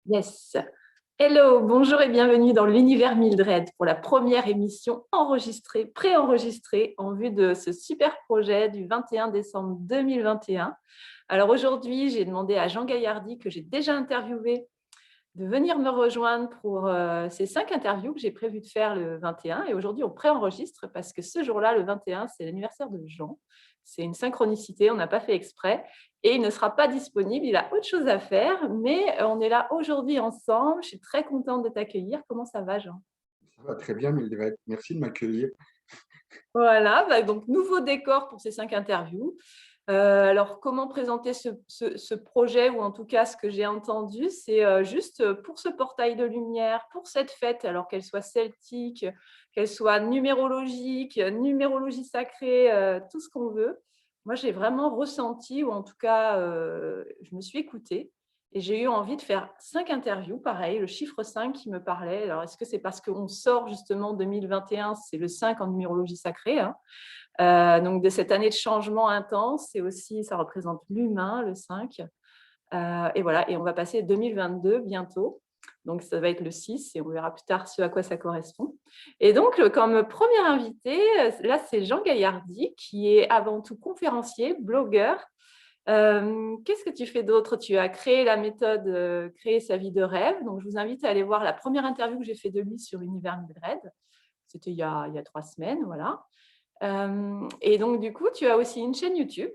Yes. Hello, bonjour et bienvenue dans l'univers Mildred pour la première émission enregistrée, préenregistrée en vue de ce super projet du 21 décembre 2021. Alors aujourd'hui, j'ai demandé à Jean Gaillardy, que j'ai déjà interviewé, de venir me rejoindre pour ces 5 interviews que j'ai prévu de faire le 21. Et aujourd'hui, on préenregistre parce que ce jour-là, le 21, c'est l'anniversaire de Jean. C'est une synchronicité, on n'a pas fait exprès. Et il ne sera pas disponible, il a autre chose à faire. Mais on est là aujourd'hui ensemble. Je suis très contente de t'accueillir. Comment ça va, Jean? Ça va très bien, Mildred. Merci de m'accueillir. Voilà, donc nouveau décor pour ces 5 interviews. Alors, comment présenter ce projet, ou en tout cas ce que j'ai entendu, c'est juste pour ce portail de lumière, pour cette fête, alors qu'elle soit celtique, qu'elle soit numérologique, numérologie sacrée, tout ce qu'on veut. Moi, j'ai vraiment ressenti, ou en tout cas, je me suis écoutée et j'ai eu envie de faire 5 interviews, pareil, le chiffre 5 qui me parlait. Alors, est-ce que c'est parce qu'on sort justement 2021, c'est le 5 en numérologie sacrée, hein, donc de cette année de changement intense, et aussi ça représente l'humain, le 5. Et voilà, et on va passer 2022 bientôt. Donc ça va être le 6 et on verra plus tard ce à quoi ça correspond. Et donc comme premier invité, là c'est Jean Gaillardy, qui est avant tout conférencier, blogueur. Qu'est-ce que tu fais d'autre? Tu as créé la méthode Créer sa vie de rêve. Donc je vous invite à aller voir la première interview que j'ai fait de lui sur Univers Mildred. C'était il y a 3 semaines, voilà. Et donc, du coup, tu as aussi une chaîne YouTube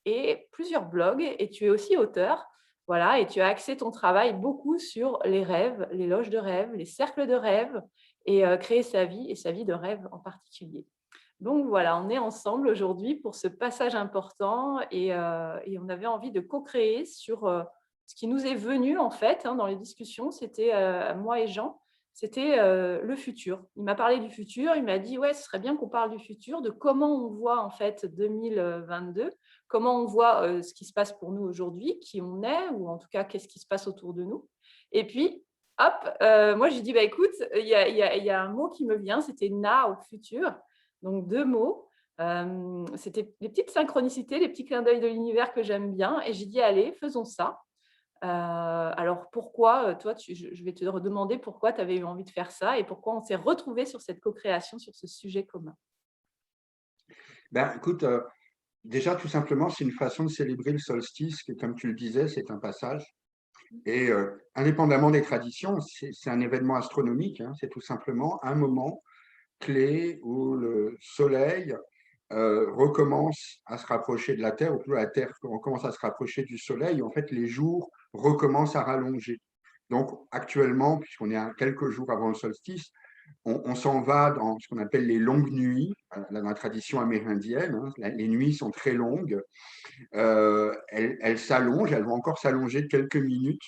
et plusieurs blogs, et tu es aussi auteur. Voilà, et tu as axé ton travail beaucoup sur les rêves, les loges de rêve, les cercles de rêve, et créer sa vie et sa vie de rêve en particulier. Donc voilà, on est ensemble aujourd'hui pour ce passage important, et on avait envie de co-créer sur ce qui nous est venu en fait, hein, dans les discussions. C'était moi et Jean, c'était le futur. Il m'a parlé du futur, il m'a dit ouais, ce serait bien qu'on parle du futur, de comment on voit en fait 2022, comment on voit ce qui se passe pour nous aujourd'hui, qui on est, ou en tout cas qu'est-ce qui se passe autour de nous. Et puis hop, moi j'ai dit bah écoute, il y a un mot qui me vient, c'était now, futur. Donc 2 mots. C'était les petites synchronicités, les petits clins d'œil de l'univers que j'aime bien, et j'ai dit: «Allez, faisons ça». Alors pourquoi, toi, je vais te redemander pourquoi tu avais eu envie de faire ça et pourquoi on s'est retrouvés sur cette co-création, sur ce sujet commun? Ben, écoute, déjà, tout simplement, c'est une façon de célébrer le solstice, qui, comme tu le disais, c'est un passage. Et indépendamment des traditions, c'est un événement astronomique, hein. C'est tout simplement un moment clé où le Soleil recommence à se rapprocher de la Terre, ou plutôt la Terre recommence à se rapprocher du Soleil. En fait, les jours recommencent à rallonger. Donc, actuellement, puisqu'on est à quelques jours avant le solstice, on s'en va dans ce qu'on appelle les longues nuits, dans la tradition amérindienne, hein. Les nuits sont très longues, elles s'allongent, elles vont encore s'allonger de quelques minutes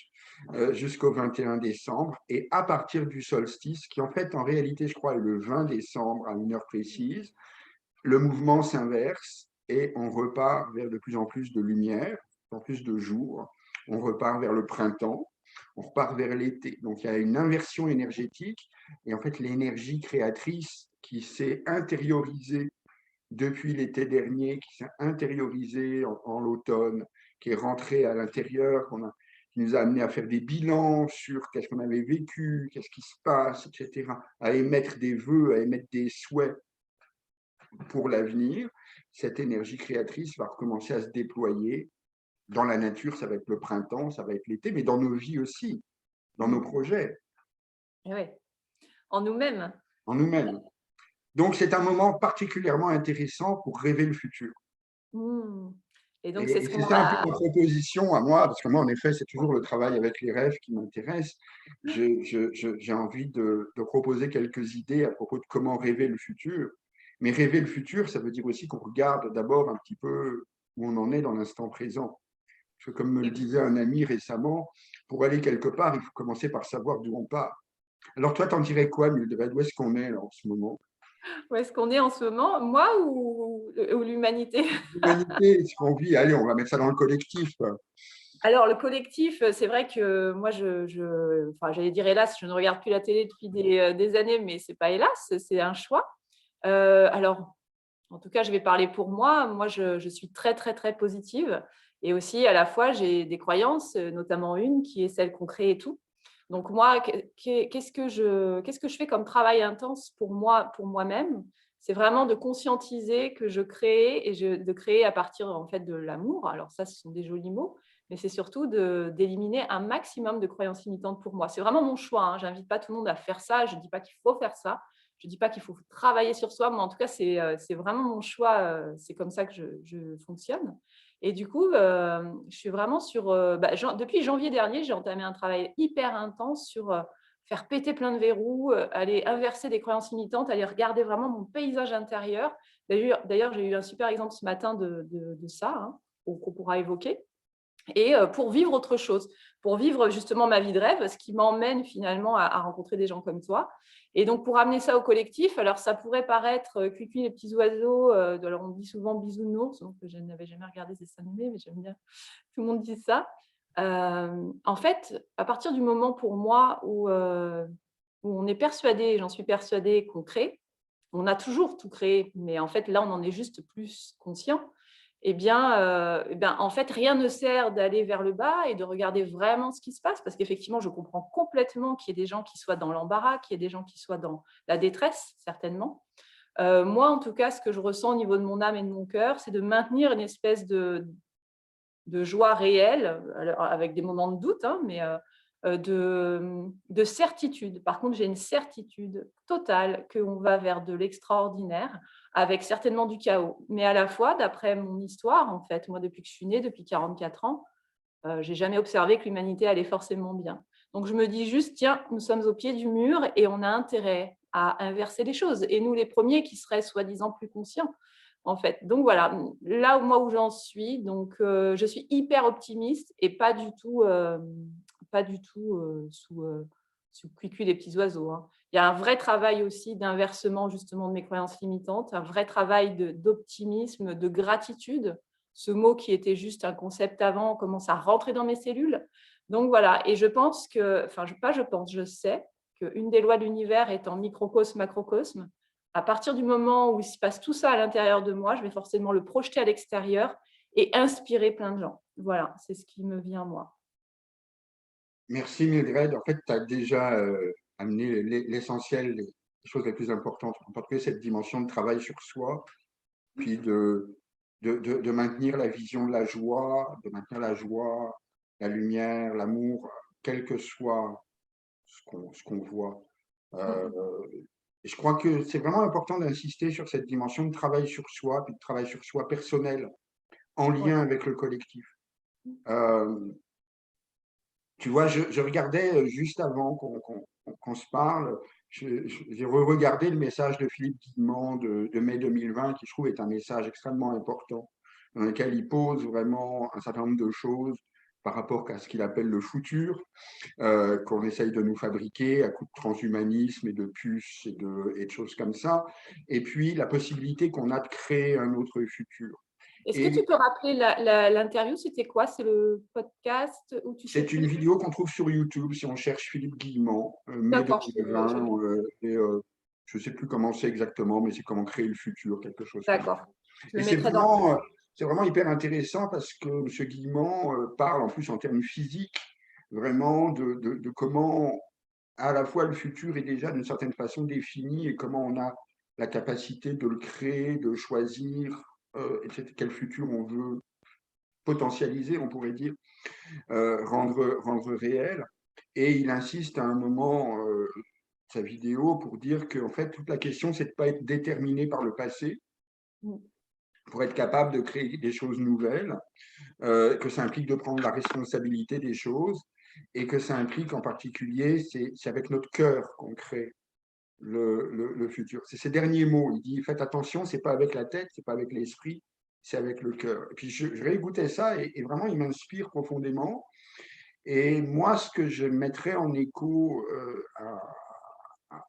jusqu'au 21 décembre. Et à partir du solstice, qui en fait, en réalité, je crois, est le 20 décembre à une heure précise, le mouvement s'inverse et on repart vers de plus en plus de lumière, de plus en plus de jours. On repart vers le printemps, on repart vers l'été. Donc il y a une inversion énergétique, et en fait l'énergie créatrice qui s'est intériorisée depuis l'été dernier, qui s'est intériorisée en l'automne, qui est rentrée à l'intérieur, qui nous a amené à faire des bilans sur qu'est-ce qu'on avait vécu, qu'est-ce qui se passe, etc., à émettre des vœux, à émettre des souhaits pour l'avenir. Cette énergie créatrice va recommencer à se déployer. Dans la nature, ça va être le printemps, ça va être l'été, mais dans nos vies aussi, dans nos Mmh. projets, Et ouais, en nous-mêmes. en nous-mêmes. Donc, c'est un moment particulièrement intéressant pour rêver le futur. Mmh. Et donc c'est Et ce c'est qu'on ça un peu va. ma proposition à moi, parce que moi, en effet, c'est toujours le travail avec les rêves qui m'intéresse. J'ai envie de proposer quelques idées à propos de comment rêver le futur. Mais rêver le futur, ça veut dire aussi qu'on regarde d'abord un petit peu où on en est dans l'instant présent. Parce que comme me le disait un ami récemment, pour aller quelque part, il faut commencer par savoir d'où on part. Alors toi, t'en dirais quoi, Mildred? Où est-ce qu'on est là, en ce moment? Où est-ce qu'on est en ce moment? Moi ou l'humanité? L'humanité, ce qu'on vit, allez, on va mettre ça dans le collectif, quoi. Alors, le collectif, c'est vrai que moi, enfin, j'allais dire hélas, je ne regarde plus la télé depuis des années, mais c'est pas hélas, c'est un choix. Alors, en tout cas, je vais parler pour moi. Moi, je suis très, très, très positive, et aussi, à la fois, j'ai des croyances, notamment une qui est celle qu'on crée tout. Donc moi, qu'est-ce que je fais comme travail intense pour moi, pour moi-même? C'est vraiment de conscientiser que je crée de créer à partir en fait de l'amour. Alors ça, ce sont des jolis mots, mais c'est surtout d'éliminer un maximum de croyances limitantes pour moi. C'est vraiment mon choix, hein. J'invite pas tout le monde à faire ça. Je dis pas qu'il faut faire ça. Je dis pas qu'il faut travailler sur soi, mais en tout cas, c'est vraiment mon choix. C'est comme ça que je fonctionne. Et du coup, je suis vraiment sur, depuis janvier dernier, j'ai entamé un travail hyper intense sur, faire péter plein de verrous, aller inverser des croyances limitantes, aller regarder vraiment mon paysage intérieur. D'ailleurs, j'ai eu un super exemple ce matin de ça, hein, qu'on pourra évoquer. Et pour vivre autre chose, pour vivre justement ma vie de rêve, ce qui m'emmène finalement à rencontrer des gens comme toi. Et donc pour amener ça au collectif, alors ça pourrait paraître, Cuicui les petits oiseaux, alors on dit souvent bisounours, donc je n'avais jamais regardé ces dessins animés, mais j'aime bien, tout le monde dit ça. En fait, à partir du moment pour moi où on est persuadé, j'en suis persuadée, qu'on crée, on a toujours tout créé, mais en fait là on en est juste plus conscient. Eh bien, en fait, rien ne sert d'aller vers le bas et de regarder vraiment ce qui se passe, parce qu'effectivement, je comprends complètement qu'il y ait des gens qui soient dans l'embarras, qu'il y ait des gens qui soient dans la détresse, certainement. Moi, en tout cas, ce que je ressens au niveau de mon âme et de mon cœur, c'est de maintenir une espèce de joie réelle, alors avec des moments de doute, hein, mais de certitude. Par contre, j'ai une certitude totale qu'on va vers de l'extraordinaire, avec certainement du chaos. Mais à la fois, d'après mon histoire, en fait, moi, depuis que je suis née, depuis 44 ans, j'ai jamais observé que l'humanité allait forcément bien. Donc je me dis juste, tiens, nous sommes au pied du mur et on a intérêt à inverser les choses. Et nous, les premiers qui seraient soi-disant plus conscients, en fait. Donc voilà, là où moi où j'en suis, donc je suis hyper optimiste et pas du tout sous cuicui les petits oiseaux, hein. Il y a un vrai travail aussi d'inversement justement de mes croyances limitantes, un vrai travail d'optimisme, de gratitude. Ce mot qui était juste un concept avant commence à rentrer dans mes cellules. Donc voilà, et je pense que, enfin, je sais qu'une des lois de l'univers étant microcosme, macrocosme, à partir du moment où il se passe tout ça à l'intérieur de moi, je vais forcément le projeter à l'extérieur et inspirer plein de gens. Voilà, c'est ce qui me vient moi. Merci Mildred. En fait, tu as déjà amené l'essentiel, les choses les plus importantes, en particulier cette dimension de travail sur soi, puis de maintenir la vision de la joie, de maintenir la joie, la lumière, l'amour, quel que soit ce qu'on voit. Euh, et je crois que c'est vraiment important d'insister sur cette dimension de travail sur soi, puis de travail sur soi personnel, en Ouais. lien avec le collectif. Euh, Tu vois, je regardais juste avant qu'on se parle, j'ai re-regardé le message de Philippe Guillemant de mai 2020, qui je trouve est un message extrêmement important, dans lequel il pose vraiment un certain nombre de choses par rapport à ce qu'il appelle le futur, qu'on essaye de nous fabriquer à coup de transhumanisme et de puces et de choses comme ça, et puis la possibilité qu'on a de créer un autre futur. Est-ce que tu Et peux rappeler l'interview? C'était quoi? C'est le podcast où tu sais c'est une plus? vidéo qu'on trouve sur YouTube si on cherche Philippe Guillemant, mai D'accord, je 2020. vais. Je ne sais plus comment c'est exactement, mais c'est comment créer le futur, quelque chose comme ça. D'accord. Je Et le mettrai dans. c'est vraiment hyper intéressant parce que M. Guillemant parle en plus en termes physiques, vraiment de comment à la fois le futur est déjà d'une certaine façon défini et comment on a la capacité de le créer, de choisir, quel futur on veut potentialiser, on pourrait dire rendre réel. Et il insiste à un moment, sa vidéo, pour dire que en fait, toute la question, c'est de ne pas être déterminé par le passé Mm. pour être capable de créer des choses nouvelles, que ça implique de prendre la responsabilité des choses et que ça implique en particulier, c'est avec notre cœur qu'on crée le futur. C'est ces derniers mots. Il dit, faites attention, c'est pas avec la tête, c'est pas avec l'esprit, c'est avec le cœur. Et puis je réécoutais ça et vraiment, il m'inspire profondément. Et moi, ce que je mettrais en écho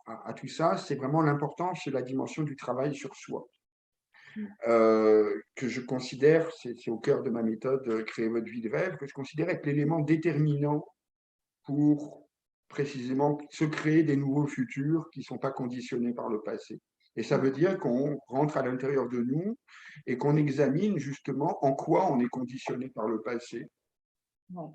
à tout ça, c'est vraiment l'importance de la dimension du travail sur soi, Mm. que je considère, c'est au cœur de ma méthode Créer votre vie de rêve, que je considère être l'élément déterminant pour précisément se créer des nouveaux futurs qui ne sont pas conditionnés par le passé. Et ça veut dire qu'on rentre à l'intérieur de nous et qu'on examine justement en quoi on est conditionné par le passé, Ouais.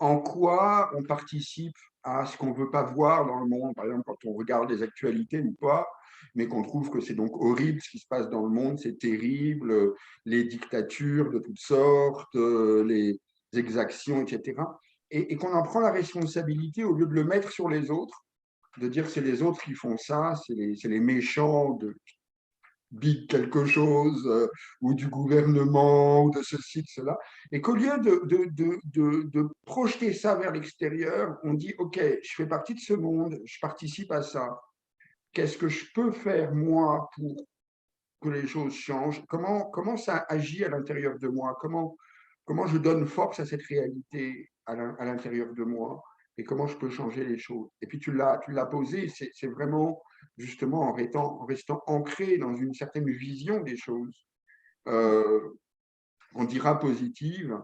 en quoi on participe à ce qu'on ne veut pas voir dans le monde. Par exemple, quand on regarde les actualités ou pas, mais qu'on trouve que c'est donc horrible ce qui se passe dans le monde, c'est terrible, les dictatures de toutes sortes, les exactions, etc. Et qu'on en prend la responsabilité au lieu de le mettre sur les autres, de dire que c'est les autres qui font ça, c'est les méchants de big quelque chose, ou du gouvernement, ou de ceci, de cela, et qu'au lieu de projeter ça vers l'extérieur, on dit, OK, je fais partie de ce monde, je participe à ça, qu'est-ce que je peux faire moi pour que les choses changent, comment ça agit à l'intérieur de moi, comment je donne force à cette réalité à l'intérieur de moi et comment je peux changer les choses. Et puis tu l'as posé, c'est vraiment justement en restant ancré dans une certaine vision des choses, euh, on dira positive.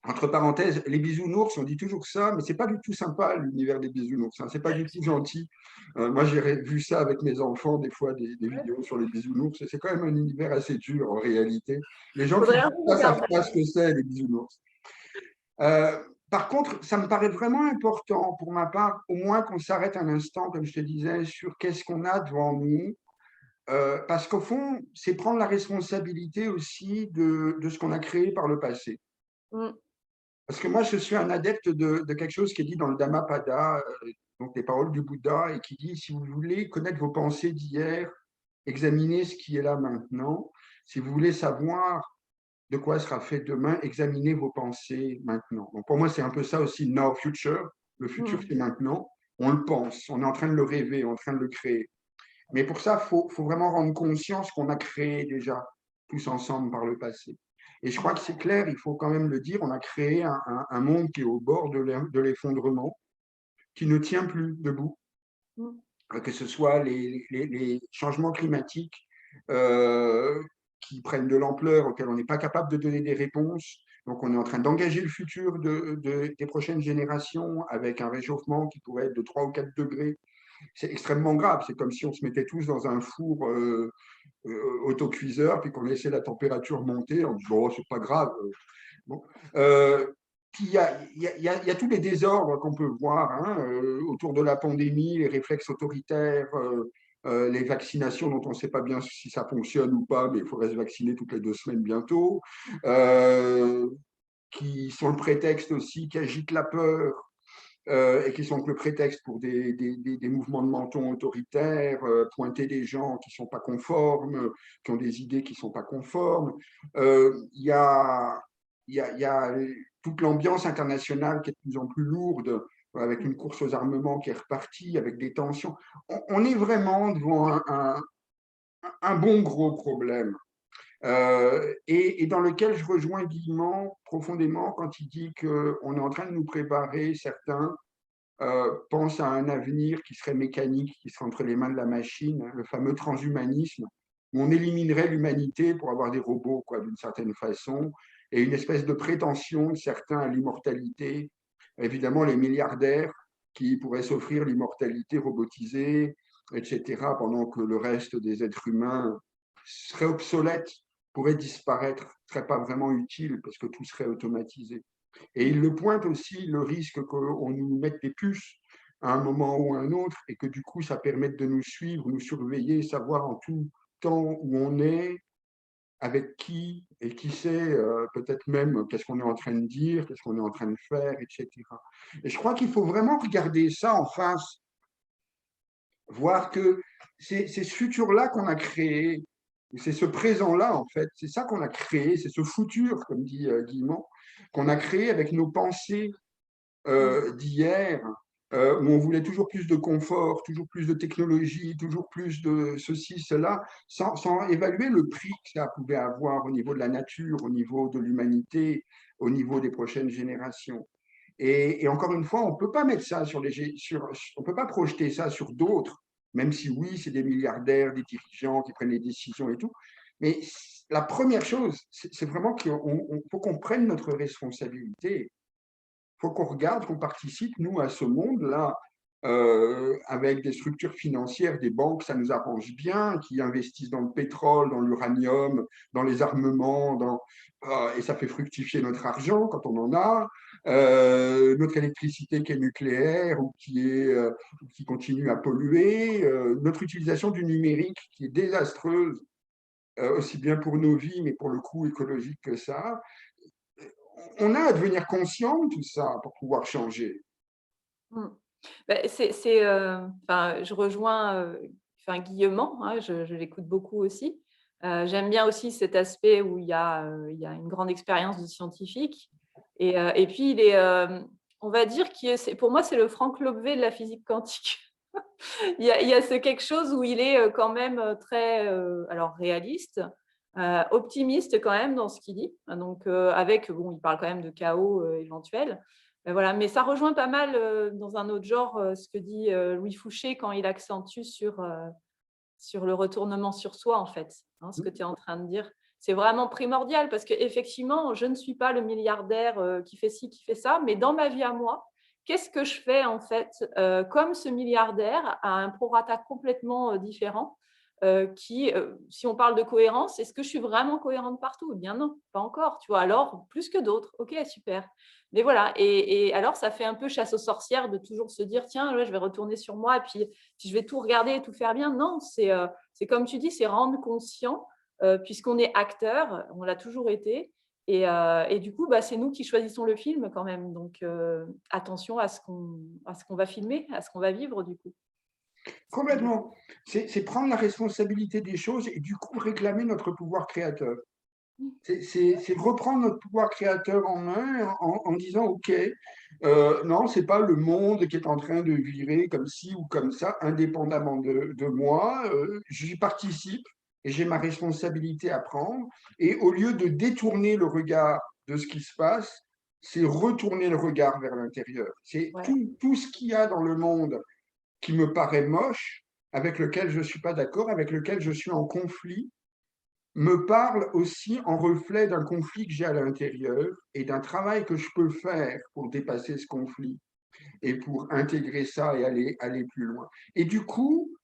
Entre parenthèses, les bisounours, on dit toujours ça, mais c'est pas du tout sympa l'univers des bisounours, hein, c'est pas du tout gentil. Moi, j'ai vu ça avec mes enfants, des fois, des vidéos sur les bisounours, et c'est quand même un univers assez dur en réalité. Les gens qui Faudrait un disent peu ça savent regarder. pas ce que c'est, les bisounours. Par contre, ça me paraît vraiment important pour ma part, au moins qu'on s'arrête un instant, comme je te disais, sur qu'est-ce qu'on a devant nous, parce qu'au fond, c'est prendre la responsabilité aussi de ce qu'on a créé par le passé. Mm. Parce que moi, je suis un adepte de quelque chose qui est dit dans le Dhammapada, donc les paroles du Bouddha, et qui dit, si vous voulez connaître vos pensées d'hier, examinez ce qui est là maintenant. Si vous voulez savoir de quoi sera fait demain, examinez vos pensées maintenant. Donc pour moi, c'est un peu ça aussi, now future. Le futur, Mm. c'est maintenant. On le pense, on est en train de le rêver, on est en train de le créer. Mais pour ça, faut vraiment rendre conscience qu'on a créé déjà tous ensemble par le passé. Et je crois que c'est clair, il faut quand même le dire, on a créé un monde qui est au bord de l'effondrement, qui ne tient plus debout, Mm. que ce soit les changements climatiques euh, qui prennent de l'ampleur, auxquels on n'est pas capable de donner des réponses. Donc on est en train d'engager le futur des prochaines générations avec un réchauffement qui pourrait être de 3 ou 4 degrés. C'est extrêmement grave. C'est comme si on se mettait tous dans un four autocuiseur, puis qu'on laissait la température monter en disant, oh, c'est pas grave. Bon. Puis il y a tous les désordres qu'on peut voir hein, autour de la pandémie, les réflexes autoritaires, les vaccinations dont on ne sait pas bien si ça fonctionne ou pas, mais il faudrait se vacciner toutes les 2 semaines bientôt, qui sont le prétexte aussi, qui agitent la peur, et qui sont que le prétexte pour des mouvements de menton autoritaires, pointer des gens qui ne sont pas conformes, qui ont des idées qui ne sont pas conformes. Il y a, y a toute l'ambiance internationale qui est de plus en plus lourde, avec une course aux armements qui est repartie, avec des tensions. On est vraiment devant un bon gros problème. Et dans lequel je rejoins Guillemot profondément quand il dit qu'on est en train de nous préparer, certains, pense à un avenir qui serait mécanique, qui serait entre les mains de la machine, le fameux transhumanisme, où on éliminerait l'humanité pour avoir des robots, quoi, d'une certaine façon, et une espèce de prétention de certains à l'immortalité. Évidemment, les milliardaires qui pourraient s'offrir l'immortalité robotisée, etc., pendant que le reste des êtres humains serait obsolète, pourrait disparaître, ne serait pas vraiment utile parce que tout serait automatisé. Et il le pointe aussi, le risque qu'on nous mette des puces à un moment ou à un autre, et que du coup, ça permette de nous suivre, nous surveiller, savoir en tout temps où on est, avec qui, et qui sait peut-être même qu'est-ce qu'on est en train de dire, qu'est-ce qu'on est en train de faire, etc. Et je crois qu'il faut vraiment regarder ça en face, voir que c'est ce futur-là qu'on a créé, c'est ce présent-là, en fait, c'est ça qu'on a créé, c'est ce futur, comme dit Guillemot, qu'on a créé avec nos pensées d'hier, où on voulait toujours plus de confort, toujours plus de technologie, toujours plus de ceci, cela, sans évaluer le prix que ça pouvait avoir au niveau de la nature, au niveau de l'humanité, au niveau des prochaines générations. Et encore une fois, on ne peut pas mettre ça on peut pas projeter ça sur d'autres, même si oui, c'est des milliardaires, des dirigeants qui prennent les décisions et tout. Mais la première chose, c'est vraiment qu'il faut qu'on prenne notre responsabilité. Il faut qu'on regarde, qu'on participe, nous, à ce monde-là, avec des structures financières, des banques, ça nous arrange bien, qui investissent dans le pétrole, dans l'uranium, dans les armements, et ça fait fructifier notre argent quand on en a, notre électricité qui est nucléaire ou qui continue à polluer, notre utilisation du numérique qui est désastreuse, aussi bien pour nos vies, mais pour le coût écologique que ça. On a à devenir conscient de tout ça pour pouvoir changer. Mmh. Enfin, je rejoins, enfin, Guillemant, hein, je l'écoute beaucoup aussi. J'aime bien aussi cet aspect où il y a une grande expérience de scientifique et puis il est, on va dire qu'il est c'est pour moi, c'est le Franck Lobvé de la physique quantique. Il y a ce quelque chose où il est, quand même, très, alors réaliste, optimiste quand même dans ce qu'il dit. Donc, avec bon, il parle quand même de chaos, éventuel. Voilà, mais ça rejoint pas mal, dans un autre genre, ce que dit, Louis Fouché quand il accentue sur le retournement sur soi, en fait, hein, ce que tu es en train de dire. C'est vraiment primordial parce qu'effectivement, je ne suis pas le milliardaire, qui fait ci, qui fait ça, mais dans ma vie à moi, qu'est-ce que je fais, en fait, comme ce milliardaire à un prorata complètement, différent, si on parle de cohérence, est-ce que je suis vraiment cohérente partout? Eh bien non, pas encore, tu vois? Alors plus que d'autres, OK, super. Mais voilà et alors ça fait un peu chasse aux sorcières de toujours se dire: «Tiens, ouais, je vais retourner sur moi et puis je vais tout regarder et tout faire bien». Non, c'est comme tu dis, c'est rendre conscient, puisqu'on est acteur, on l'a toujours été et du coup, bah, c'est nous qui choisissons le film quand même. Donc attention à ce qu'on va filmer, à ce qu'on va vivre du coup. Complètement. C'est prendre la responsabilité des choses et du coup réclamer notre pouvoir créateur. C'est reprendre notre pouvoir créateur en main en disant, OK, non, c'est pas le monde qui est en train de virer comme ci ou comme ça, indépendamment de moi. J'y participe et j'ai ma responsabilité à prendre. Et au lieu de détourner le regard de ce qui se passe, c'est retourner le regard vers l'intérieur. C'est Ouais. tout ce qu'il y a dans le monde qui me paraît moche, avec lequel je ne suis pas d'accord, avec lequel je suis en conflit, me parle aussi en reflet d'un conflit que j'ai à l'intérieur et d'un travail que je peux faire pour dépasser ce conflit et pour intégrer ça et aller plus loin. Et du coup,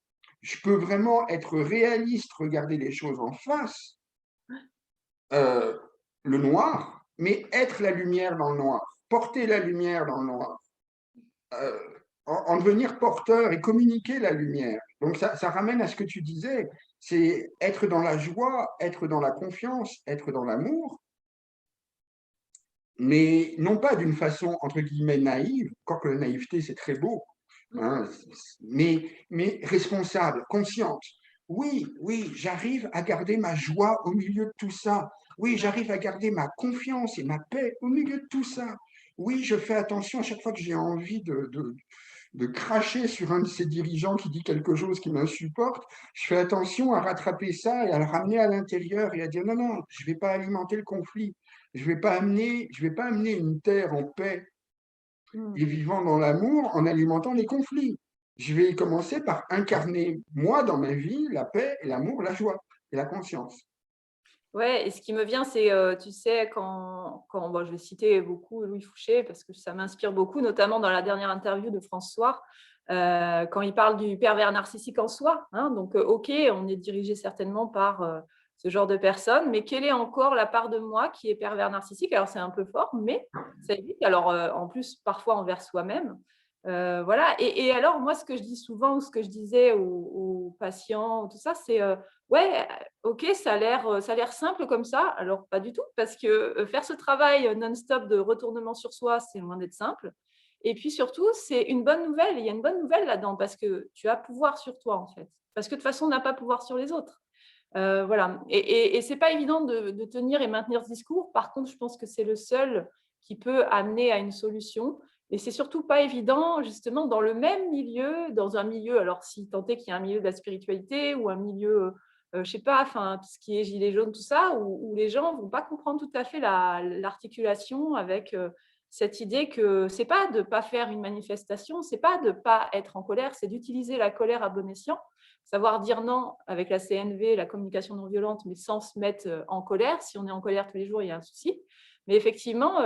je peux vraiment être réaliste, regarder les choses en face, euh, le noir, mais être la lumière dans le noir, porter la lumière dans le noir. euh, en devenir porteur et communiquer la lumière. Donc ça ramène à ce que tu disais, c'est être dans la joie, être dans la confiance, être dans l'amour, mais non pas d'une façon entre guillemets naïve, quoique la naïveté c'est très beau, hein, mais responsable, consciente. Oui, oui, j'arrive à garder ma joie au milieu de tout ça. Oui, j'arrive à garder ma confiance et ma paix au milieu de tout ça. Oui, je fais attention à chaque fois que j'ai envie de cracher sur un de ces dirigeants qui dit quelque chose qui m'insupporte, je fais attention à rattraper ça et à le ramener à l'intérieur et à dire non, non, je ne vais pas alimenter le conflit. Je vais pas amener une terre en paix Mmh. et vivant dans l'amour en alimentant les conflits. Je vais commencer par incarner, moi, dans ma vie, la paix, l'amour, la joie et la conscience. Ouais et ce qui me vient, c'est, tu sais, quand bon, je vais citer beaucoup Louis Fouché parce que ça m'inspire beaucoup, notamment dans la dernière interview de François, quand il parle du pervers narcissique en soi, hein. Donc, OK, on est dirigé certainement par, ce genre de personnes, mais quelle est encore la part de moi qui est pervers narcissique? Alors c'est un peu fort, mais ça existe. Alors, en plus, parfois envers soi-même. Voilà et alors moi, ce que je dis souvent ou ce que je disais aux patients, tout ça, c'est, ouais, OK, ça a l'air simple comme ça. Alors pas du tout, parce que, faire ce travail, non-stop de retournement sur soi, c'est loin d'être simple et puis surtout, c'est une bonne nouvelle. Il y a une bonne nouvelle là-dedans parce que tu as pouvoir sur toi, en fait. Parce que de toute façon, on n'a pas pouvoir sur les autres. Voilà et c'est pas évident de tenir et maintenir ce discours. Par contre, je pense que c'est le seul qui peut amener à une solution et c'est surtout pas évident justement dans le même milieu, dans un milieu alors si tant est qu'il y a un milieu de la spiritualité ou un milieu, je sais pas, enfin tout ce qui est gilets jaunes, tout ça, où les gens vont pas comprendre tout à fait l'articulation avec, cette idée que c'est pas de pas faire une manifestation, c'est pas de pas être en colère, c'est d'utiliser la colère à bon escient. Savoir dire non avec la CNV, la communication non violente, mais sans se mettre, en colère. Si on est en colère tous les jours, il y a un souci. Mais effectivement,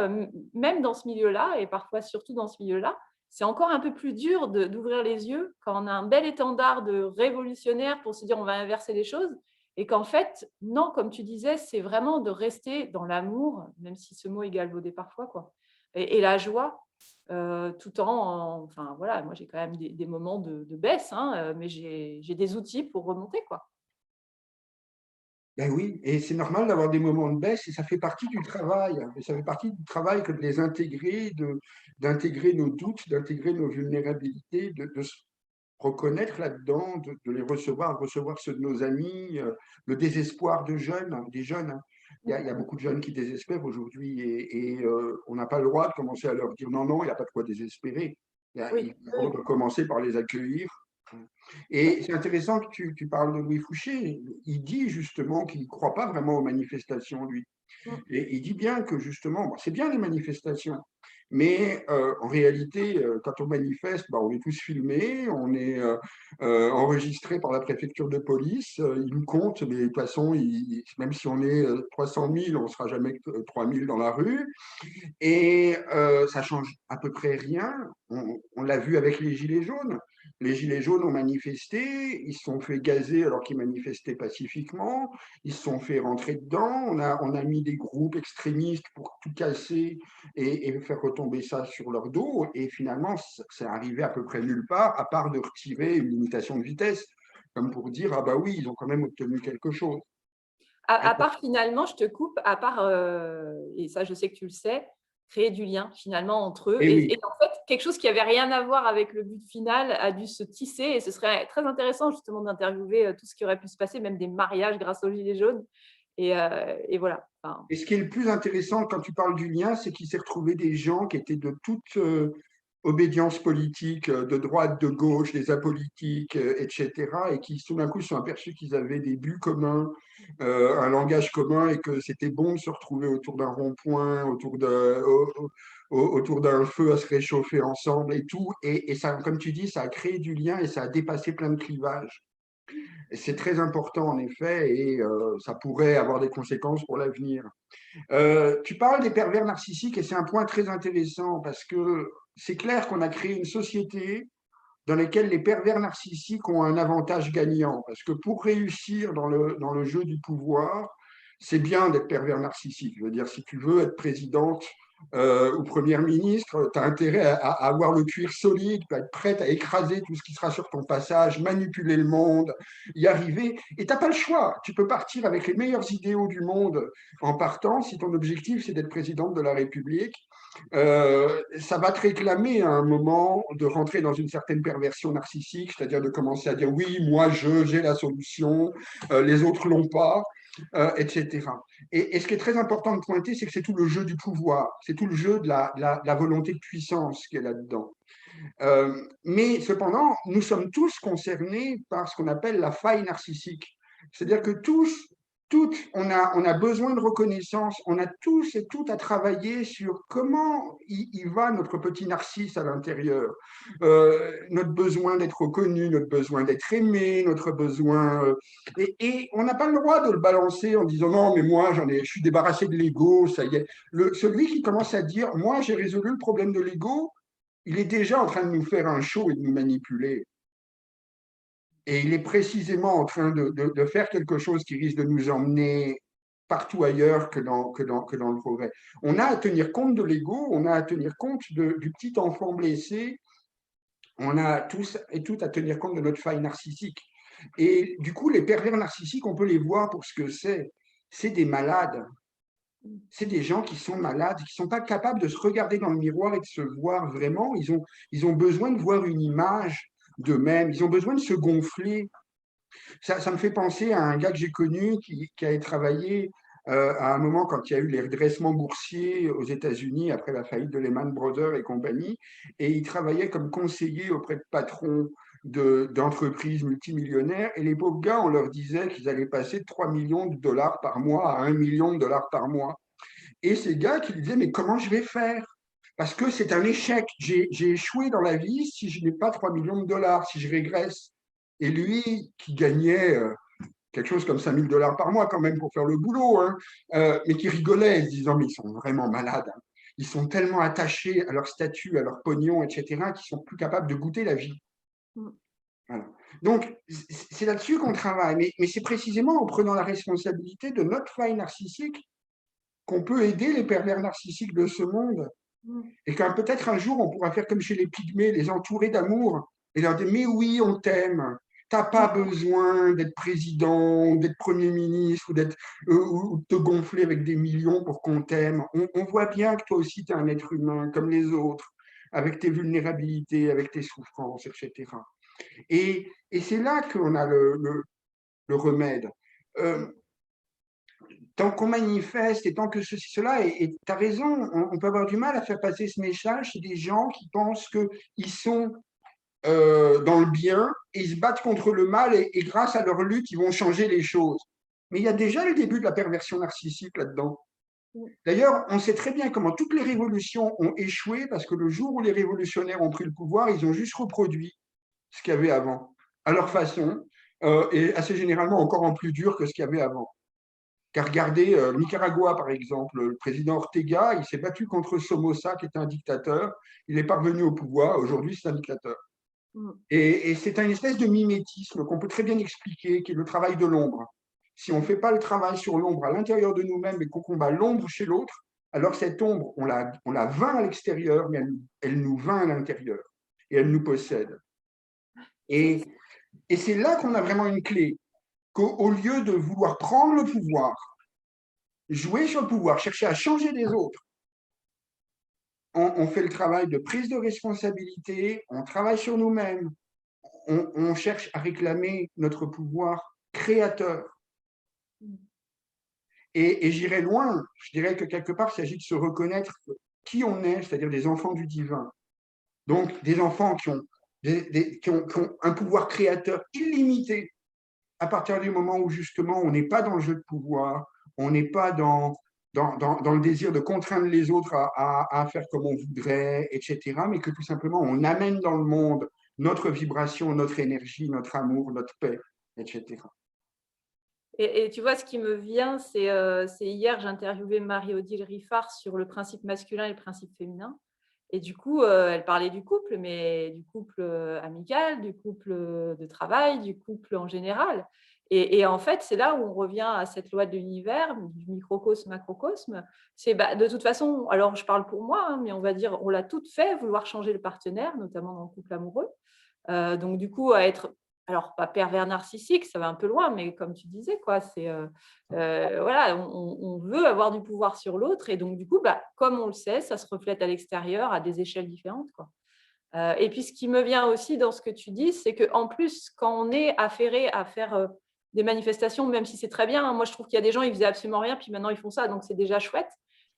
même dans ce milieu-là et parfois surtout dans ce milieu-là, c'est encore un peu plus dur d'ouvrir les yeux quand on a un bel étendard de révolutionnaire pour se dire on va inverser les choses. Et qu'en fait, non, comme tu disais, c'est vraiment de rester dans l'amour, même si ce mot est galvaudé parfois, quoi, et la joie, tout enfin voilà, moi j'ai quand même des moments de baisse, hein, mais j'ai des outils pour remonter, quoi. Ben oui, et c'est normal d'avoir des moments de baisse et ça fait partie du travail, hein. Et ça fait partie du travail que de les intégrer, d'intégrer nos doutes, d'intégrer nos vulnérabilités, de se reconnaître là-dedans, de les recevoir ceux de nos amis, le désespoir de jeunes, hein, des jeunes, hein. Il y a beaucoup de jeunes qui désespèrent aujourd'hui et on n'a pas le droit de commencer à leur dire non, non, il n'y a pas de quoi désespérer. Il Oui, faut oui, commencer par les accueillir. Et c'est intéressant que tu parles de Louis Fouché. Il dit justement qu'il ne croit pas vraiment aux manifestations, lui. mmh, Et il dit bien que justement, bon, c'est bien les manifestations, mais en réalité, quand on manifeste, bah, on est tous filmés, on est enregistré par la préfecture de police, ils nous comptent, mais de toute façon, même si on est 300 000, on ne sera jamais que 3 000 dans la rue, et ça change à peu près rien. On l'a vu avec les Gilets jaunes. Les Gilets jaunes ont manifesté, ils se sont fait gazer alors qu'ils manifestaient pacifiquement, ils se sont fait rentrer dedans, on a mis des groupes extrémistes pour tout casser et faire retomber ça sur leur dos, et finalement, c'est arrivé à peu près nulle part, à part de retirer une limitation de vitesse, comme pour dire, ah bah oui, ils ont quand même obtenu quelque chose. à part finalement, je te coupe, à part, et ça je sais que tu le sais, créer du lien finalement entre eux Et oui, et en fait, quelque chose qui avait rien à voir avec le but final a dû se tisser et ce serait très intéressant justement d'interviewer, tout ce qui aurait pu se passer, même des mariages grâce aux gilets jaunes et voilà, enfin, et ce qui est le plus intéressant quand tu parles du lien, c'est qu'il s'est retrouvé des gens qui étaient de toute obédience politique, de droite, de gauche, des apolitiques, etc., et qui tout d'un coup se sont aperçus qu'ils avaient des buts communs, un langage commun, et que c'était bon de se retrouver autour d'un rond-point, autour d'un feu à se réchauffer ensemble et tout. Et ça, comme tu dis, ça a créé du lien et ça a dépassé plein de clivages. Et c'est très important en effet, et ça pourrait avoir des conséquences pour l'avenir. Tu parles des pervers narcissiques et c'est un point très intéressant parce que c'est clair qu'on a créé une société dans laquelle les pervers narcissiques ont un avantage gagnant. Parce que pour réussir dans le jeu du pouvoir, c'est bien d'être pervers narcissique. Je veux dire, si tu veux être présidente ou première ministre, tu as intérêt à avoir le cuir solide, à être prête à écraser tout ce qui sera sur ton passage, manipuler le monde, y arriver. Et tu n'as pas le choix. Tu peux partir avec les meilleurs idéaux du monde en partant si ton objectif, c'est d'être présidente de la République. Ça va te réclamer à un moment de rentrer dans une certaine perversion narcissique, c'est-à-dire de commencer à dire oui, moi j'ai la solution, les autres l'ont pas, etc. Et ce qui est très important de pointer, c'est que c'est tout le jeu du pouvoir, c'est tout le jeu de la volonté de puissance qui est là-dedans. Mais cependant, nous sommes tous concernés par ce qu'on appelle la faille narcissique. C'est-à-dire que toutes, on a besoin de reconnaissance, on a tous et toutes à travailler sur comment il va notre petit narcisse à l'intérieur. Notre besoin d'être reconnu, notre besoin d'être aimé, notre besoin. Et on n'a pas le droit de le balancer en disant non, mais moi, je suis débarrassé de l'ego, ça y est. Celui qui commence à dire moi, j'ai résolu le problème de l'ego, il est déjà en train de nous faire un show et de nous manipuler. Et il est précisément en train de faire quelque chose qui risque de nous emmener partout ailleurs que dans le progrès. On a à tenir compte de l'ego, on a à tenir compte du petit enfant blessé, on a tous et toutes à tenir compte de notre faille narcissique. Et du coup, les pervers narcissiques, on peut les voir pour ce que c'est. C'est des malades. C'est des gens qui sont malades, qui ne sont pas capables de se regarder dans le miroir et de se voir vraiment. Ils ont besoin de voir une image d'eux-mêmes, ils ont besoin de se gonfler. Ça me fait penser à un gars que j'ai connu qui avait travaillé à un moment quand il y a eu les redressements boursiers aux États-Unis après la faillite de Lehman Brothers et compagnie, et il travaillait comme conseiller auprès de patrons d'entreprises multimillionnaires, et les pauvres gars, on leur disait qu'ils allaient passer de 3 millions de dollars par mois à 1 million de dollars par mois. Et ces gars qui disaient, mais comment je vais faire? Parce que c'est un échec. J'ai échoué dans la vie si je n'ai pas 3 millions de dollars, si je régresse. Et lui, qui gagnait quelque chose comme 5 000 dollars par mois quand même pour faire le boulot, hein, mais qui rigolait en se disant, mais ils sont vraiment malades, hein. ils sont tellement attachés à leur statut, à leur pognon, etc., qu'ils sont plus capables de goûter la vie. Mm. Voilà. Donc, c'est là-dessus qu'on travaille, mais c'est précisément en prenant la responsabilité de notre faille narcissique qu'on peut aider les pervers narcissiques de ce monde. Mm. Et quand peut-être un jour, on pourra faire comme chez les pygmées, les entourer d'amour et leur dire, mais oui, on t'aime. T'as pas besoin d'être président, d'être premier ministre ou de te gonfler avec des millions pour qu'on t'aime. On voit bien que toi aussi, tu es un être humain comme les autres, avec tes vulnérabilités, avec tes souffrances, etc. Et c'est là qu'on a le remède. Tant qu'on manifeste et tant que ceci, cela, et tu as raison, on peut avoir du mal à faire passer ce message chez des gens qui pensent qu'ils sont dans le bien et ils se battent contre le mal et grâce à leur lutte, ils vont changer les choses. Mais il y a déjà le début de la perversion narcissique là-dedans. D'ailleurs, on sait très bien comment toutes les révolutions ont échoué parce que le jour où les révolutionnaires ont pris le pouvoir, ils ont juste reproduit ce qu'il y avait avant, à leur façon, et assez généralement encore en plus dur que ce qu'il y avait avant. Car regardez, le Nicaragua, par exemple, le président Ortega, il s'est battu contre Somoza, qui était un dictateur. Il est parvenu au pouvoir. Aujourd'hui, c'est un dictateur. Mm. Et c'est une espèce de mimétisme qu'on peut très bien expliquer, qui est le travail de l'ombre. Si on ne fait pas le travail sur l'ombre à l'intérieur de nous-mêmes et qu'on combat l'ombre chez l'autre, alors cette ombre, on la vainc à l'extérieur, mais elle nous vainc à l'intérieur. Et elle nous possède. Et c'est là qu'on a vraiment une clé. Qu'au lieu de vouloir prendre le pouvoir, jouer sur le pouvoir, chercher à changer les autres, on fait le travail de prise de responsabilité, on travaille sur nous-mêmes, on cherche à réclamer notre pouvoir créateur. Et j'irai loin, je dirais que quelque part, il s'agit de se reconnaître qui on est, c'est-à-dire des enfants du divin. Donc, des enfants qui ont un pouvoir créateur illimité à partir du moment où justement on n'est pas dans le jeu de pouvoir, on n'est pas dans le désir de contraindre les autres à faire comme on voudrait, etc., mais que tout simplement on amène dans le monde notre vibration, notre énergie, notre amour, notre paix, etc. Et tu vois, ce qui me vient, c'est hier, j'ai interviewé Marie-Odile Riffard sur le principe masculin et le principe féminin. Et du coup, elle parlait du couple, mais du couple amical, du couple de travail, du couple en général. Et en fait, c'est là où on revient à cette loi de l'univers, du microcosme, macrocosme. C'est de toute façon, alors je parle pour moi, hein, mais on va dire, on l'a toutes fait, vouloir changer le partenaire, notamment dans le couple amoureux. Donc du coup, à être, alors pas pervers narcissique, ça va un peu loin, mais comme tu disais, quoi, c'est voilà, on veut avoir du pouvoir sur l'autre, et donc du coup, comme on le sait, ça se reflète à l'extérieur à des échelles différentes, quoi. Et puis ce qui me vient aussi dans ce que tu dis, c'est qu'en plus, quand on est affairé à faire des manifestations, même si c'est très bien, hein, moi je trouve qu'il y a des gens, ils faisaient absolument rien, puis maintenant ils font ça, donc c'est déjà chouette.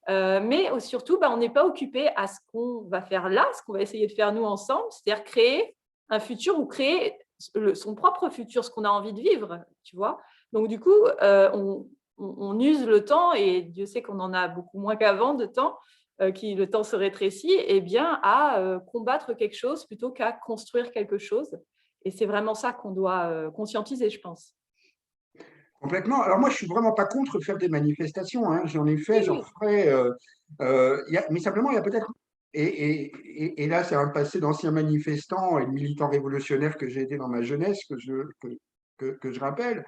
Mais surtout, on n'est pas occupé à ce qu'on va faire là, ce qu'on va essayer de faire nous ensemble, c'est-à-dire créer un futur ou créer son propre futur, ce qu'on a envie de vivre, tu vois. Donc du coup, on use le temps, et Dieu sait qu'on en a beaucoup moins qu'avant de temps, le temps se rétrécit, et bien à combattre quelque chose plutôt qu'à construire quelque chose. Et c'est vraiment ça qu'on doit conscientiser, je pense. Complètement. Alors moi, je suis vraiment pas contre faire des manifestations, hein. J'en ai fait, Oui, j'en oui. ferai. Mais simplement, il y a peut-être. Et là, c'est un passé d'ancien manifestant et de militant révolutionnaire que j'ai été dans ma jeunesse que je rappelle.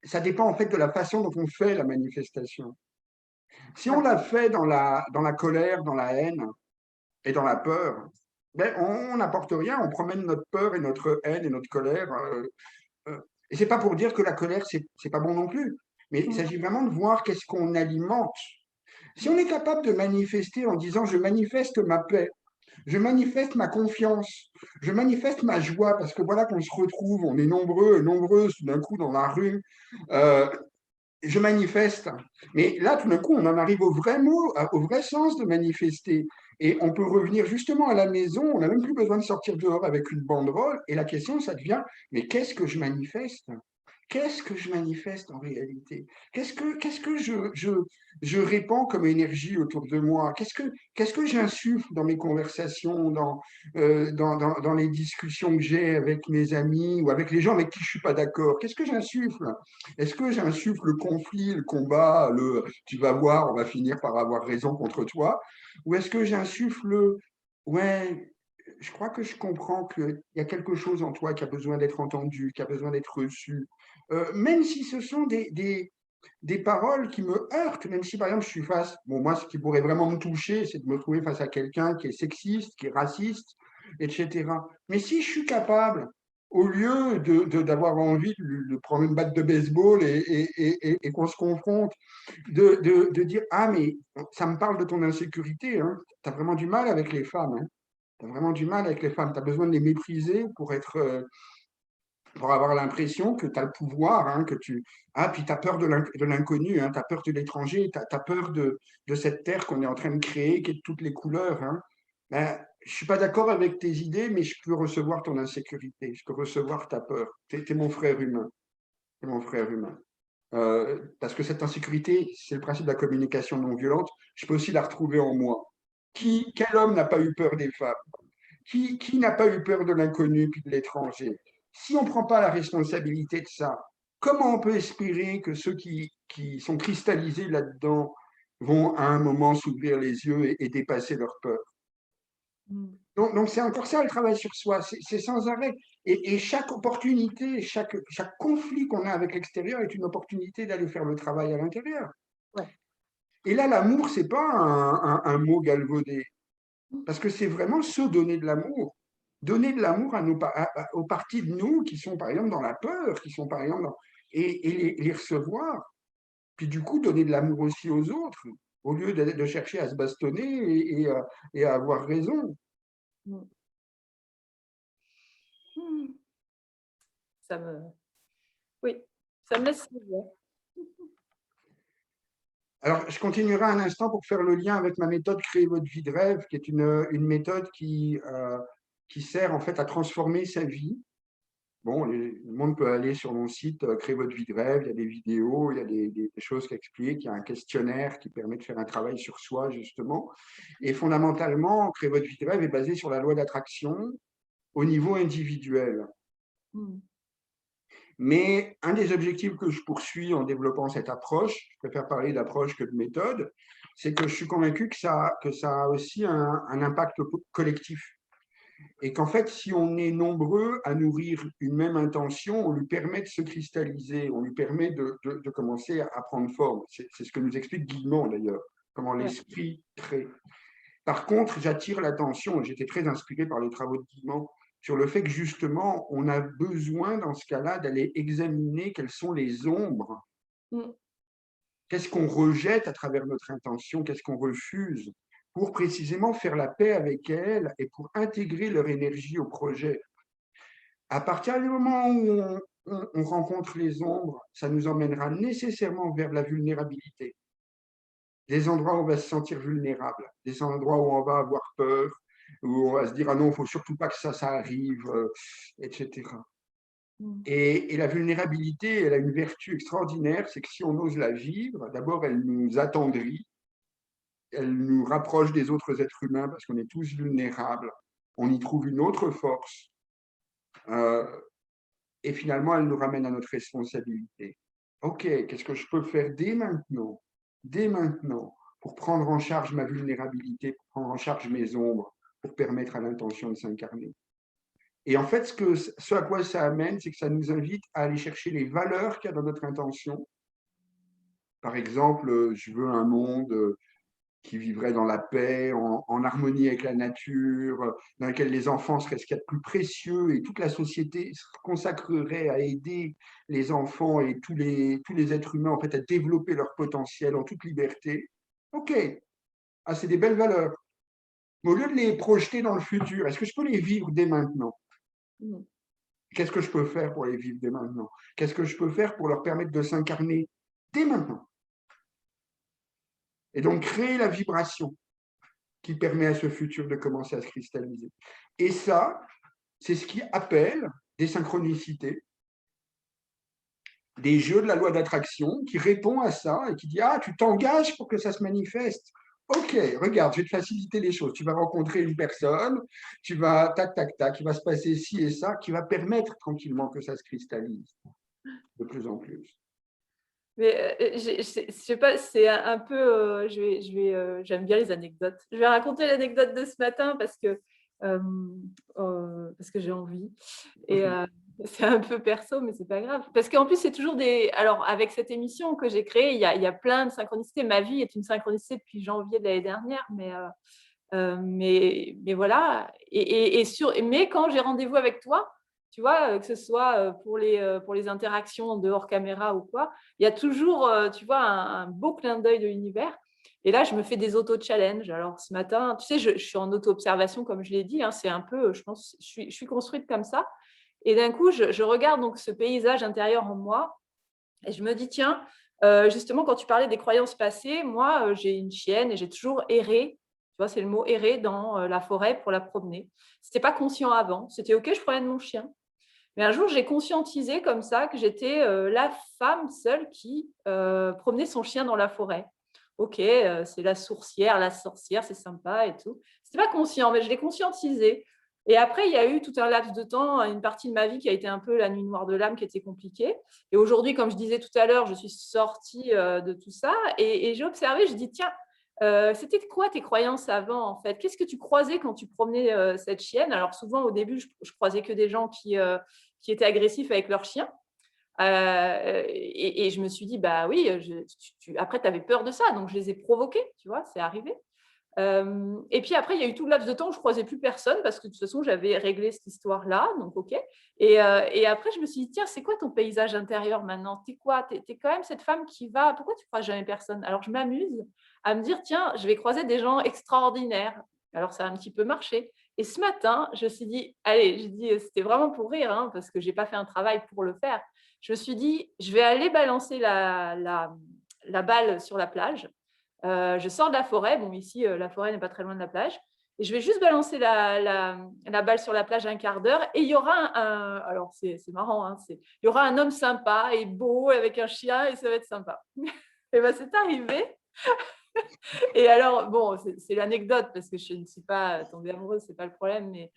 Ça dépend en fait de la façon dont on fait la manifestation. Si on la fait dans la colère, dans la haine et dans la peur, ben, on n'apporte rien, on promène notre peur et notre haine et notre colère. Et c'est pas pour dire que la colère, c'est pas bon non plus, mais il s'agit vraiment de voir qu'est-ce qu'on alimente. Si on est capable de manifester en disant je manifeste ma paix, je manifeste ma confiance, je manifeste ma joie, parce que voilà qu'on se retrouve, on est nombreux, nombreuses tout d'un coup dans la rue, euh, je manifeste. Mais là, tout d'un coup, on en arrive au vrai mot, au vrai sens de manifester. Et on peut revenir justement à la maison, on n'a même plus besoin de sortir dehors avec une banderole. Et la question, ça devient, mais qu'est-ce que je manifeste? qu'est-ce que je manifeste en réalité? Qu'est-ce que je répands comme énergie autour de moi? Qu'est-ce que j'insuffle dans mes conversations, dans les discussions que j'ai avec mes amis ou avec les gens avec qui je ne suis pas d'accord? Qu'est-ce que j'insuffle? Est-ce que j'insuffle le conflit, le combat, tu vas voir, on va finir par avoir raison contre toi? Ou est-ce que j'insuffle, ouais, je crois que je comprends qu'il y a quelque chose en toi qui a besoin d'être entendu, qui a besoin d'être reçu, même si ce sont des paroles qui me heurtent, même si par exemple je suis face, bon moi ce qui pourrait vraiment me toucher, c'est de me trouver face à quelqu'un qui est sexiste, qui est raciste, etc. Mais si je suis capable, au lieu d'avoir envie de prendre une batte de baseball et qu'on se confronte, de dire, ah mais ça me parle de ton insécurité, hein. Tu as vraiment du mal avec les femmes, hein. Tu as vraiment du mal avec les femmes, tu as besoin de les mépriser pour avoir l'impression que tu as le pouvoir, hein, puis tu as peur de l'inconnu, hein, tu as peur de l'étranger, tu as peur de cette terre qu'on est en train de créer, qui est de toutes les couleurs. Hein. Ben, je ne suis pas d'accord avec tes idées, mais je peux recevoir ton insécurité, je peux recevoir ta peur. Tu es mon frère humain. T'es mon frère humain. Parce que cette insécurité, c'est le principe de la communication non violente, je peux aussi la retrouver en moi. Quel homme n'a pas eu peur des femmes? Qui n'a pas eu peur de l'inconnu puis de l'étranger? Si on ne prend pas la responsabilité de ça, comment on peut espérer que ceux qui sont cristallisés là-dedans vont à un moment s'ouvrir les yeux et dépasser leur peur? Donc c'est encore ça le travail sur soi, c'est sans arrêt. Et chaque opportunité, chaque conflit qu'on a avec l'extérieur est une opportunité d'aller faire le travail à l'intérieur. Ouais. Et là, l'amour, ce n'est pas un mot galvaudé, parce que c'est vraiment se donner de l'amour. Donner de l'amour aux parties de nous qui sont, par exemple, dans la peur, qui sont, par exemple, et les recevoir. Puis, du coup, donner de l'amour aussi aux autres, au lieu de chercher à se bastonner et à avoir raison. Mm. Ça me... Oui, ça me laisse dire. Alors, je continuerai un instant pour faire le lien avec ma méthode Créer votre vie de rêve, qui est une méthode qui sert en fait à transformer sa vie. Bon, le monde peut aller sur mon site, créer votre vie de rêve, il y a des vidéos, il y a des choses qui expliquent, il y a un questionnaire qui permet de faire un travail sur soi, justement. Et fondamentalement, créer votre vie de rêve est basé sur la loi d'attraction au niveau individuel. Mais un des objectifs que je poursuis en développant cette approche, je préfère parler d'approche que de méthode, c'est que je suis convaincu que ça a aussi un impact collectif. Et qu'en fait, si on est nombreux à nourrir une même intention, on lui permet de se cristalliser, on lui permet de commencer à prendre forme. C'est ce que nous explique Guillemot d'ailleurs, comment l'esprit crée. Par contre, j'attire l'attention, et j'étais très inspiré par les travaux de Guillemot, sur le fait que justement, on a besoin dans ce cas-là d'aller examiner quelles sont les ombres. Qu'est-ce qu'on rejette à travers notre intention, qu'est-ce qu'on refuse, pour précisément faire la paix avec elles et pour intégrer leur énergie au projet. À partir du moment où on rencontre les ombres, ça nous emmènera nécessairement vers la vulnérabilité. Des endroits où on va se sentir vulnérable, des endroits où on va avoir peur, où on va se dire « Ah non, il ne faut surtout pas que ça arrive, etc. » Et la vulnérabilité, elle a une vertu extraordinaire, c'est que si on ose la vivre, d'abord, elle nous attendrit, elle nous rapproche des autres êtres humains parce qu'on est tous vulnérables, on y trouve une autre force, et finalement, elle nous ramène à notre responsabilité. Ok, qu'est-ce que je peux faire dès maintenant, pour prendre en charge ma vulnérabilité, pour prendre en charge mes ombres, pour permettre à l'intention de s'incarner. Et en fait, ce à quoi ça amène, c'est que ça nous invite à aller chercher les valeurs qu'il y a dans notre intention. Par exemple, je veux un monde qui vivrait dans la paix, en harmonie avec la nature, dans lequel les enfants seraient ce qu'il y a de plus précieux et toute la société se consacrerait à aider les enfants et tous les êtres humains en fait, à développer leur potentiel en toute liberté. Ok, ah, c'est des belles valeurs. Mais au lieu de les projeter dans le futur, est-ce que je peux les vivre dès maintenant? Qu'est-ce que je peux faire pour les vivre dès maintenant? Qu'est-ce que je peux faire pour leur permettre de s'incarner dès maintenant? Et donc créer la vibration qui permet à ce futur de commencer à se cristalliser. Et ça, c'est ce qui appelle des synchronicités. des jeux de la loi d'attraction qui répond à ça et qui dit ah, tu t'engages pour que ça se manifeste. Ok, regarde, je vais te faciliter les choses. Tu vas rencontrer une personne, tu vas tac, tac, tac, il va se passer ci et ça, qui va permettre tranquillement que ça se cristallise de plus en plus. Mais, je sais pas, c'est un peu, j'aime bien les anecdotes. Je vais raconter l'anecdote de ce matin parce que j'ai envie et c'est un peu perso, mais c'est pas grave. Parce qu'en plus, c'est toujours des alors avec cette émission que j'ai créée, il y a plein de synchronicités. Ma vie est une synchronicité depuis janvier de l'année dernière, mais voilà mais quand j'ai rendez-vous avec toi, tu vois, que ce soit, pour les interactions en dehors caméra ou quoi, il y a toujours, tu vois, un beau clin d'œil de l'univers et là, je me fais des auto-challenges. Alors ce matin, tu sais, je suis en auto-observation comme je l'ai dit, hein, c'est un peu, je pense, je suis construite comme ça et d'un coup, je regarde donc ce paysage intérieur en moi et je me dis: «Tiens», justement quand tu parlais des croyances passées, moi, j'ai une chienne et j'ai toujours erré, tu vois? C'est le mot errer dans, la forêt pour la promener. C'était pas conscient avant, c'était OK, je promène mon chien. Mais un jour, j'ai conscientisé comme ça que j'étais, la femme seule qui, promenait son chien dans la forêt. OK, c'est la sourcière, la sorcière, c'est sympa et tout. C'était pas conscient, mais je l'ai conscientisé et après, il y a eu tout un laps de temps, une partie de ma vie qui a été un peu la nuit noire de l'âme qui était compliquée et aujourd'hui, comme je disais tout à l'heure, je suis sortie, de tout ça et j'ai observé, je dis: «Tiens, c'était quoi tes croyances avant, en fait? Qu'est-ce que tu croisais quand tu promenais, cette chienne?» Alors souvent, au début, je croisais que des gens qui étaient agressifs avec leurs chiens. Et je me suis dit: «Bah oui, après tu avais peur de ça, donc je les ai provoqués», tu vois? C'est arrivé. Et puis après, il y a eu tout le laps de temps où je croisais plus personne parce que de toute façon, j'avais réglé cette histoire-là, donc OK. Et après, je me suis dit: «Tiens, c'est quoi ton paysage intérieur maintenant? Tu es quoi? Tu es quand même cette femme qui va pourquoi tu croises jamais personne?» Alors je m'amuse à me dire: «Tiens, je vais croiser des gens extraordinaires». Alors ça a un petit peu marché et ce matin, je me suis dit: «Allez», j'ai dit, c'était vraiment pour rire, hein, parce que j'ai pas fait un travail pour le faire. Je me suis dit: «Je vais aller balancer la balle sur la plage». Je sors de la forêt, bon ici, la forêt n'est pas très loin de la plage et je vais juste balancer la balle sur la plage un quart d'heure et il y aura alors c'est marrant, hein, il y aura un homme sympa et beau avec un chien et ça va être sympa. Et ben c'est arrivé et alors bon, c'est l'anecdote parce que je ne suis pas tombée amoureuse, c'est pas le problème, mais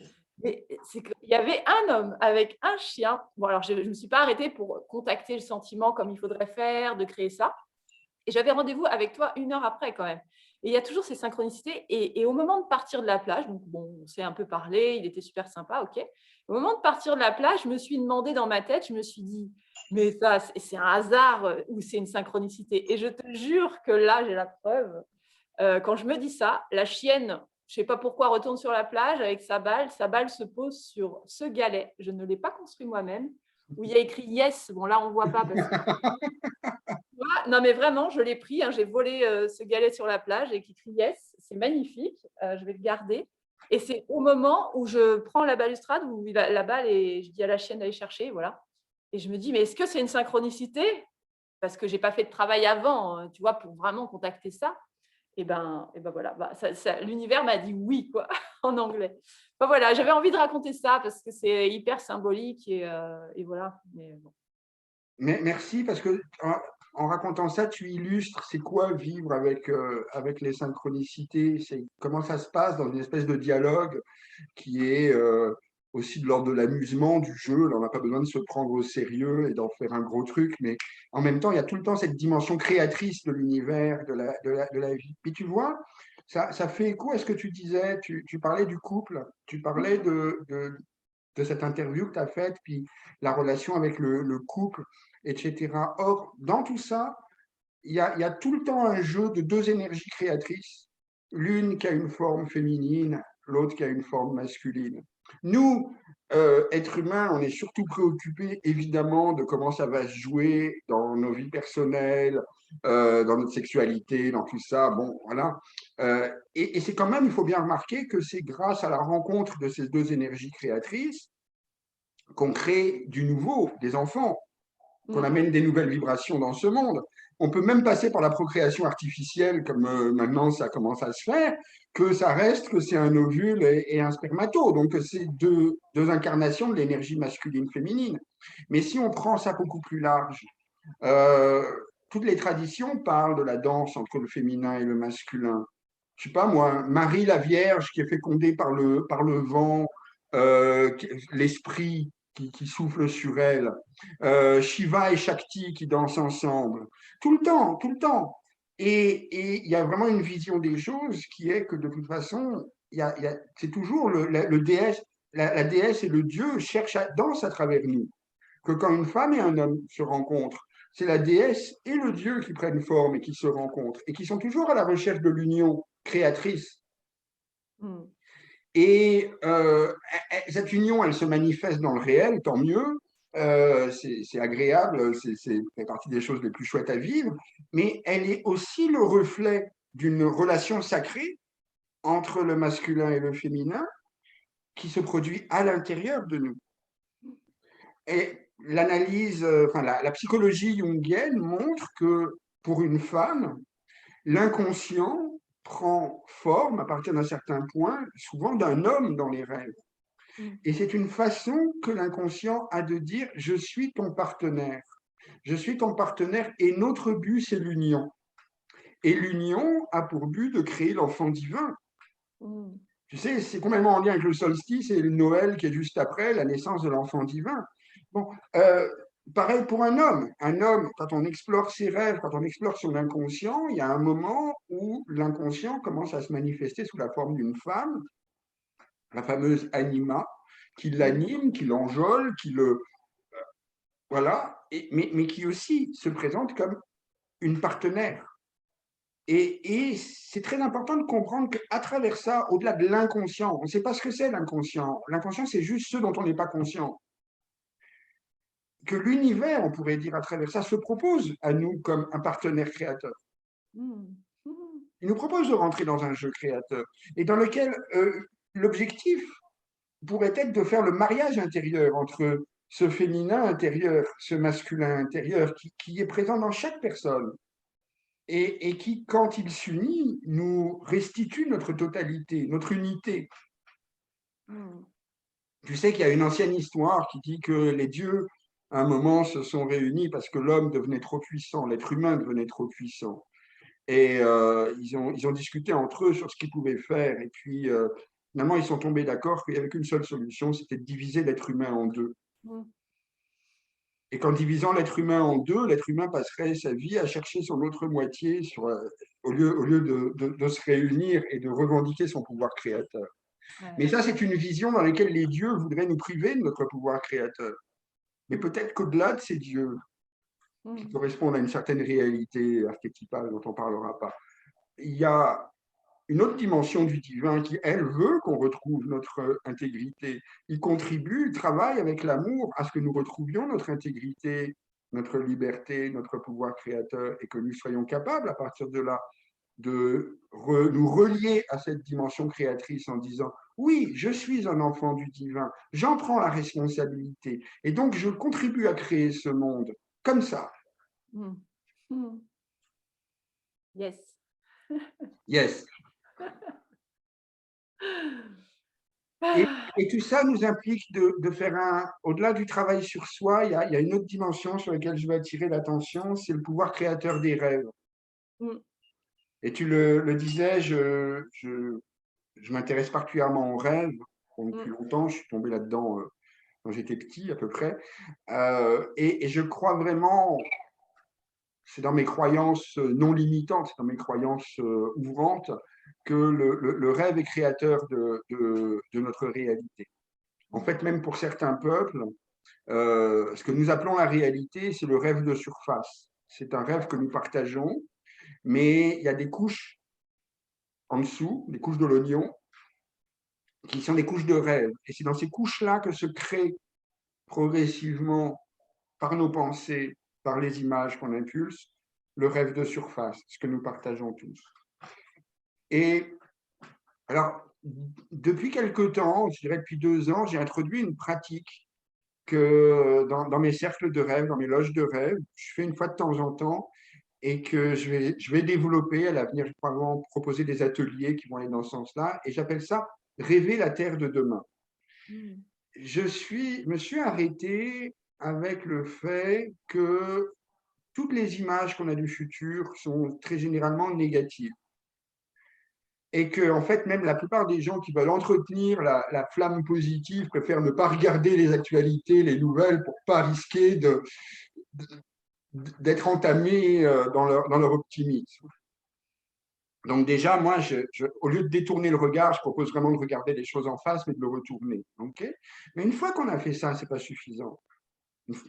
c'est qu'il y avait un homme avec un chien. Bon alors je me suis pas arrêtée pour contacter le sentiment comme il faudrait faire, de créer ça. Et j'avais rendez-vous avec toi 1 heure après quand même. Et il y a toujours ces synchronicités et au moment de partir de la plage, donc bon, on s'est un peu parlé, il était super sympa, OK. Au moment de partir de la plage, je me suis demandé dans ma tête, je me suis dit: «Mais ça, c'est un hasard, ou c'est une synchronicité?» Et je te jure que là, j'ai la preuve. Quand je me dis ça, la chienne, je sais pas pourquoi, retourne sur la plage avec sa balle se pose sur ce galet, je ne l'ai pas construit moi-même, où il y a écrit «Yes». Bon là, on ne voit pas parce que non, mais vraiment, je l'ai pris, hein, j'ai volé, ce galet sur la plage et qui crie «Yes», c'est magnifique, je vais le garder et c'est au moment où je prends la balustrade où la balle et je dis à la chienne d'aller chercher, voilà et je me dis: «Mais est-ce que c'est une synchronicité?» Parce que j'ai pas fait de travail avant, tu vois, pour vraiment contacter ça et ben voilà, bah, ça l'univers m'a dit «oui» quoi, en anglais. Bah, voilà, j'avais envie de raconter ça parce que c'est hyper symbolique et voilà, mais bon. Mais merci parce que en racontant ça, tu illustres c'est quoi vivre avec les synchronicités, c'est comment ça se passe dans une espèce de dialogue qui est aussi de l'ordre de l'amusement, du jeu. Là, on n'a pas besoin de se prendre au sérieux et d'en faire un gros truc, mais en même temps, il y a tout le temps cette dimension créatrice de l'univers, de la vie. Puis tu vois, ça fait écho à ce que tu disais, tu parlais du couple, tu parlais de cette interview que tu as faite, puis la relation avec le couple, etc. Or, dans tout ça, il y a tout le temps un jeu de deux énergies créatrices, l'une qui a une forme féminine, l'autre qui a une forme masculine. Nous, êtres humains, on est surtout préoccupés évidemment de comment ça va se jouer dans nos vies personnelles, dans notre sexualité, dans tout ça. Bon, voilà. Et c'est quand même, il faut bien remarquer que c'est grâce à la rencontre de ces deux énergies créatrices qu'on crée du nouveau, des enfants, qu'on Mmh. amène des nouvelles vibrations dans ce monde. On peut même passer par la procréation artificielle, comme maintenant ça commence à se faire, que ça reste que c'est un ovule et un spermato. Donc c'est deux incarnations de l'énergie masculine-féminine. Mais si on prend ça beaucoup plus large, Euh, Toutes les traditions parlent de la danse entre le féminin et le masculin. Je sais pas moi, Marie la Vierge qui est fécondée par le vent, l'esprit qui souffle sur elle, Shiva et Shakti qui dansent ensemble, tout le temps, tout le temps. Et il y a vraiment une vision des choses qui est que de toute façon, c'est toujours le déesse, la déesse et le dieu dansent à travers nous. Que quand une femme et un homme se rencontrent, c'est la déesse et le dieu qui prennent forme et qui se rencontrent et qui sont toujours à la recherche de l'union créatrice. Mm. Et cette union, elle se manifeste dans le réel, tant mieux. C'est agréable, c'est fait partie des choses les plus chouettes à vivre, mais elle est aussi le reflet d'une relation sacrée entre le masculin et le féminin qui se produit à l'intérieur de nous. Et l'analyse, enfin la psychologie jungienne montre que pour une femme, l'inconscient prend forme à partir d'un certain point, souvent d'un homme dans les rêves. Mm. Et c'est une façon que l'inconscient a de dire je suis ton partenaire. Je suis ton partenaire et notre but, c'est l'union. Et l'union a pour but de créer l'enfant divin. Mm. Tu sais, c'est complètement en lien avec le solstice et le Noël qui est juste après, la naissance de l'enfant divin. Bon, pareil pour un homme. Un homme, quand on explore ses rêves, quand on explore son inconscient, il y a un moment où l'inconscient commence à se manifester sous la forme d'une femme, la fameuse anima, qui Mm. l'anime, qui l'enjôle, qui le... Voilà, mais qui aussi se présente comme une partenaire. Et c'est très important de comprendre qu'à travers ça, au-delà de l'inconscient, on ne sait pas ce que c'est l'inconscient. L'inconscient, c'est juste ce dont on n'est pas conscient. Que l'univers, on pourrait dire à travers ça, se propose à nous comme un partenaire créateur. Mm. Mm. Il nous propose de rentrer dans un jeu créateur et dans lequel l'objectif pourrait être de faire le mariage intérieur entre ce féminin intérieur, ce masculin intérieur qui est présent dans chaque personne et qui, quand il s'unit, nous restitue notre totalité, notre unité. Mm. Tu sais qu'il y a une ancienne histoire qui dit que les dieux, à un moment, se sont réunis parce que l'homme devenait trop puissant, l'être humain devenait trop puissant. Et ils ont discuté entre eux sur ce qu'ils pouvaient faire. Et puis, finalement, ils sont tombés d'accord qu'il n'y avait qu'une seule solution, c'était de diviser l'être humain en deux. Mm. Et qu'en divisant l'être humain en deux, l'être humain passerait sa vie à chercher son autre moitié au lieu de se réunir et de revendiquer son pouvoir créateur. Mais Ouais. ça, c'est une vision dans laquelle les dieux voudraient nous priver de notre pouvoir créateur. Mais Mm. peut-être qu'au-delà de ces dieux, qui Mm. correspondent à une certaine réalité archétypale dont on ne parlera pas, il y a une autre dimension du divin qui, elle, veut qu'on retrouve notre intégrité. Il contribue, il travaille avec l'amour à ce que nous retrouvions notre intégrité, notre liberté, notre pouvoir créateur et que nous soyons capables, à partir de là, nous relier à cette dimension créatrice en disant oui, je suis un enfant du divin, j'en prends la responsabilité et donc je contribue à créer ce monde comme ça. Mm. Mm. Yes. Yes. Et, Ah. et tout ça nous implique de faire au-delà du travail sur soi, il y a une autre dimension sur laquelle je veux attirer l'attention, c'est le pouvoir créateur des rêves. Mm. Et tu le disais, je m'intéresse particulièrement aux rêves depuis Mm. longtemps, je suis tombé là-dedans quand j'étais petit à peu près. Et je crois vraiment, c'est dans mes croyances non limitantes, c'est dans mes croyances ouvrantes, que le rêve est créateur de notre réalité. En fait, même pour certains peuples, ce que nous appelons la réalité, c'est le rêve de surface. C'est un rêve que nous partageons, mais il y a des couches en dessous, des couches de l'oignon, qui sont des couches de rêve. Et c'est dans ces couches-là que se crée progressivement, par nos pensées, par les images qu'on impulse, le rêve de surface, ce que nous partageons tous. Et alors, depuis quelque temps, je dirais depuis 2 ans, j'ai introduit une pratique que dans mes cercles de rêve, dans mes loges de rêve, je fais une fois de temps en temps et que je vais développer à l'avenir. Je vais probablement proposer des ateliers qui vont aller dans ce sens-là et j'appelle ça rêver la terre de demain. Mm. Me suis arrêté avec le fait que toutes les images qu'on a du futur sont très généralement négatives. Et que, en fait, même la plupart des gens qui veulent entretenir la flamme positive préfèrent ne pas regarder les actualités, les nouvelles, pour ne pas risquer d'être entamés dans leur optimisme. Donc déjà, moi, au lieu de détourner le regard, je propose vraiment de regarder les choses en face, mais de le retourner. Okay, mais une fois qu'on a fait ça, ce n'est pas suffisant.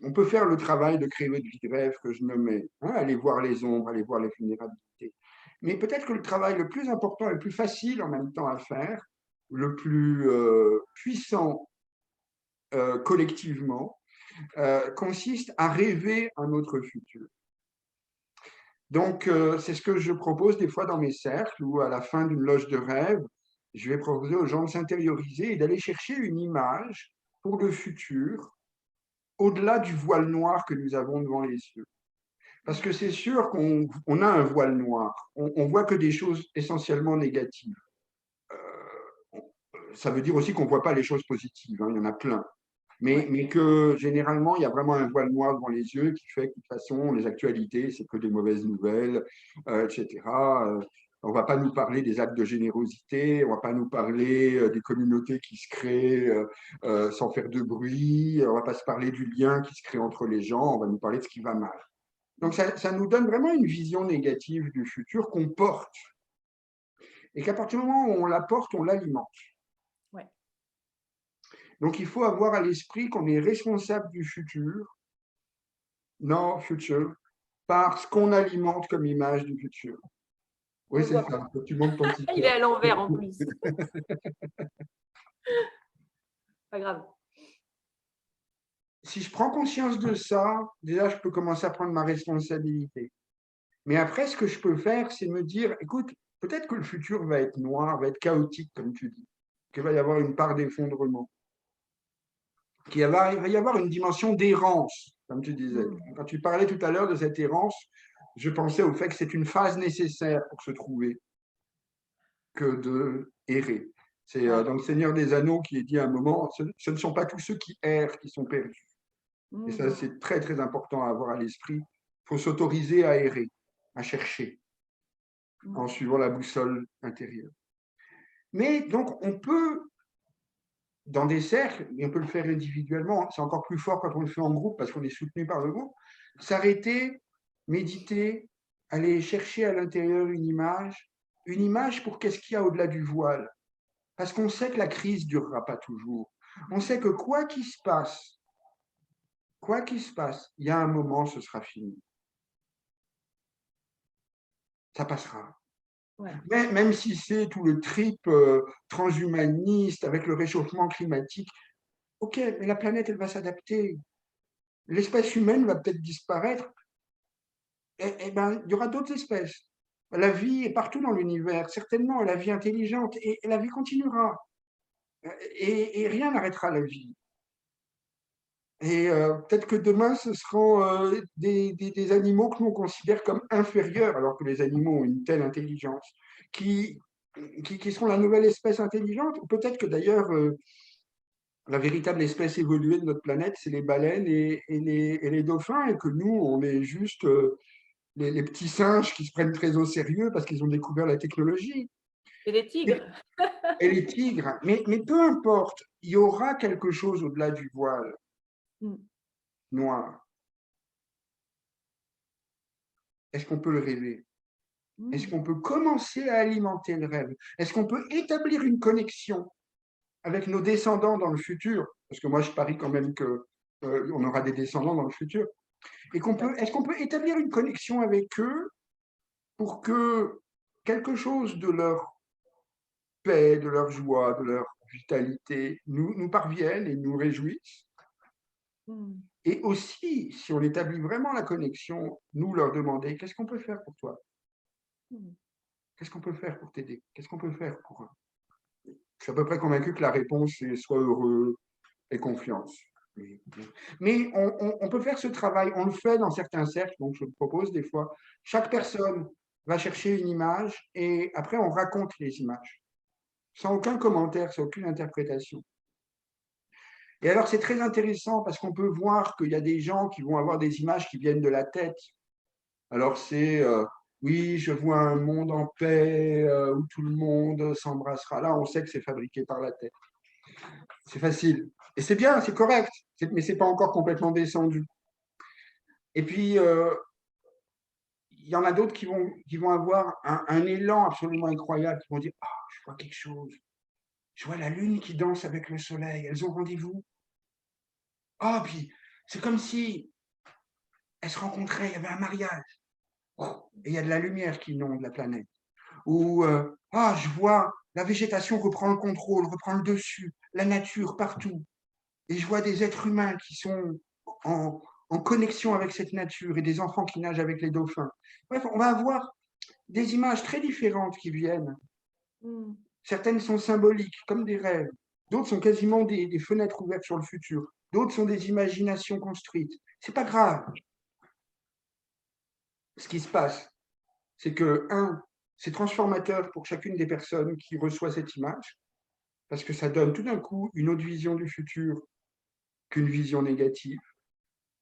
On peut faire le travail de créer votre vie de rêve que je nommais, hein, aller voir les ombres, aller voir les vulnérabilités. Mais peut-être que le travail le plus important et le plus facile en même temps à faire, le plus puissant collectivement, consiste à rêver un autre futur. Donc, c'est ce que je propose des fois dans mes cercles, où à la fin d'une loge de rêve, je vais proposer aux gens de s'intérioriser et d'aller chercher une image pour le futur, au-delà du voile noir que nous avons devant les yeux. Parce que c'est sûr qu'on a un voile noir, on voit que des choses essentiellement négatives. Ça veut dire aussi qu'on ne voit pas les choses positives, hein, il y en a plein. Mais que généralement, il y a vraiment un voile noir devant les yeux qui fait que de toute façon, les actualités, c'est que des mauvaises nouvelles, etc. On ne va pas nous parler des actes de générosité, on ne va pas nous parler des communautés qui se créent sans faire de bruit, on ne va pas se parler du lien qui se crée entre les gens, on va nous parler de ce qui va mal. Donc ça nous donne vraiment une vision négative du futur qu'on porte. Et qu'à partir du moment où on la porte, on l'alimente. Ouais. Donc, il faut avoir à l'esprit qu'on est responsable du futur, non futur, par ce qu'on alimente comme image du futur. Oui, c'est ça. Tu montes ton Il est t-shirt. à l'envers en plus. Pas grave. Si je prends conscience de ça, déjà, je peux commencer à prendre ma responsabilité. Mais après, ce que je peux faire, c'est me dire, écoute, peut-être que le futur va être noir, va être chaotique, comme tu dis, qu'il va y avoir une part d'effondrement, qu'il va y avoir une dimension d'errance, comme tu disais. Quand tu parlais tout à l'heure de cette errance, je pensais au fait que c'est une phase nécessaire pour se trouver que de errer. C'est dans Le Seigneur des Anneaux qui est dit à un moment, ce ne sont pas tous ceux qui errent qui sont perdus. Et ça, c'est très, très important à avoir à l'esprit. Il faut s'autoriser à errer, à chercher, en suivant la boussole intérieure. Mais donc, on peut, dans des cercles, et on peut le faire individuellement, c'est encore plus fort quand on le fait en groupe parce qu'on est soutenu par le groupe, s'arrêter, méditer, aller chercher à l'intérieur une image pour qu'est-ce qu'il y a au-delà du voile. Parce qu'on sait que la crise ne durera pas toujours. On sait que quoi qu'il se passe, il y a un moment, ce sera fini. Ça passera. Ouais. Même si c'est tout le trip transhumaniste avec le réchauffement climatique, ok, mais la planète, elle va s'adapter. L'espèce humaine va peut-être disparaître. Et ben, il y aura d'autres espèces. La vie est partout dans l'univers, certainement, la vie intelligente, et la vie continuera. Et rien n'arrêtera la vie. Et peut-être que demain, ce seront des animaux que nous on considère comme inférieurs, alors que les animaux ont une telle intelligence, qui seront la nouvelle espèce intelligente. Peut-être que d'ailleurs, la véritable espèce évoluée de notre planète, c'est les baleines et les dauphins, et que nous, on est juste les petits singes qui se prennent très au sérieux parce qu'ils ont découvert la technologie. Et les tigres. Et les tigres. Mais peu importe, il y aura quelque chose au-delà du voile noir. Est-ce qu'on peut le rêver? Est-ce qu'on peut commencer à alimenter le rêve? Est-ce qu'on peut établir une connexion avec nos descendants dans le futur? Parce que moi, je parie quand même qu'on aura des descendants dans le futur. Et est-ce qu'on peut établir une connexion avec eux pour que quelque chose de leur paix, de leur joie, de leur vitalité nous parvienne et nous réjouisse? Et aussi, si on établit vraiment la connexion, nous leur demander, qu'est-ce qu'on peut faire pour toi? Qu'est-ce qu'on peut faire pour t'aider? Qu'est-ce qu'on peut faire pour eux? Je suis à peu près convaincu que la réponse est sois heureux et confiance. Mais on peut faire ce travail, on le fait dans certains cercles, donc je le propose des fois. Chaque personne va chercher une image et après on raconte les images, sans aucun commentaire, sans aucune interprétation. Et alors c'est très intéressant parce qu'on peut voir qu'il y a des gens qui vont avoir des images qui viennent de la tête Alors c'est oui, je vois un monde en paix où tout le monde s'embrassera. Là, on sait que c'est fabriqué par la tête. C'est facile. Et c'est bien, c'est correct, mais c'est pas encore complètement descendu. Et puis, il y en a d'autres qui vont avoir un élan absolument incroyable, qui vont dire, ah, je vois quelque chose. Je vois la lune qui danse avec le soleil. Elles ont rendez-vous. Ah, puis c'est comme si elles se rencontraient, il y avait un mariage. Oh, et il y a de la lumière qui inonde la planète. Ou, ah, je vois la végétation reprend le contrôle, reprend le dessus, la nature partout. Et je vois des êtres humains qui sont en, en connexion avec cette nature et des enfants qui nagent avec les dauphins. Bref, on va avoir des images très différentes qui viennent. Mm. Certaines sont symboliques, comme des rêves. D'autres sont quasiment des fenêtres ouvertes sur le futur. D'autres sont des imaginations construites. C'est pas grave. Ce qui se passe, c'est que, un, c'est transformateur pour chacune des personnes qui reçoit cette image, parce que ça donne tout d'un coup une autre vision du futur qu'une vision négative.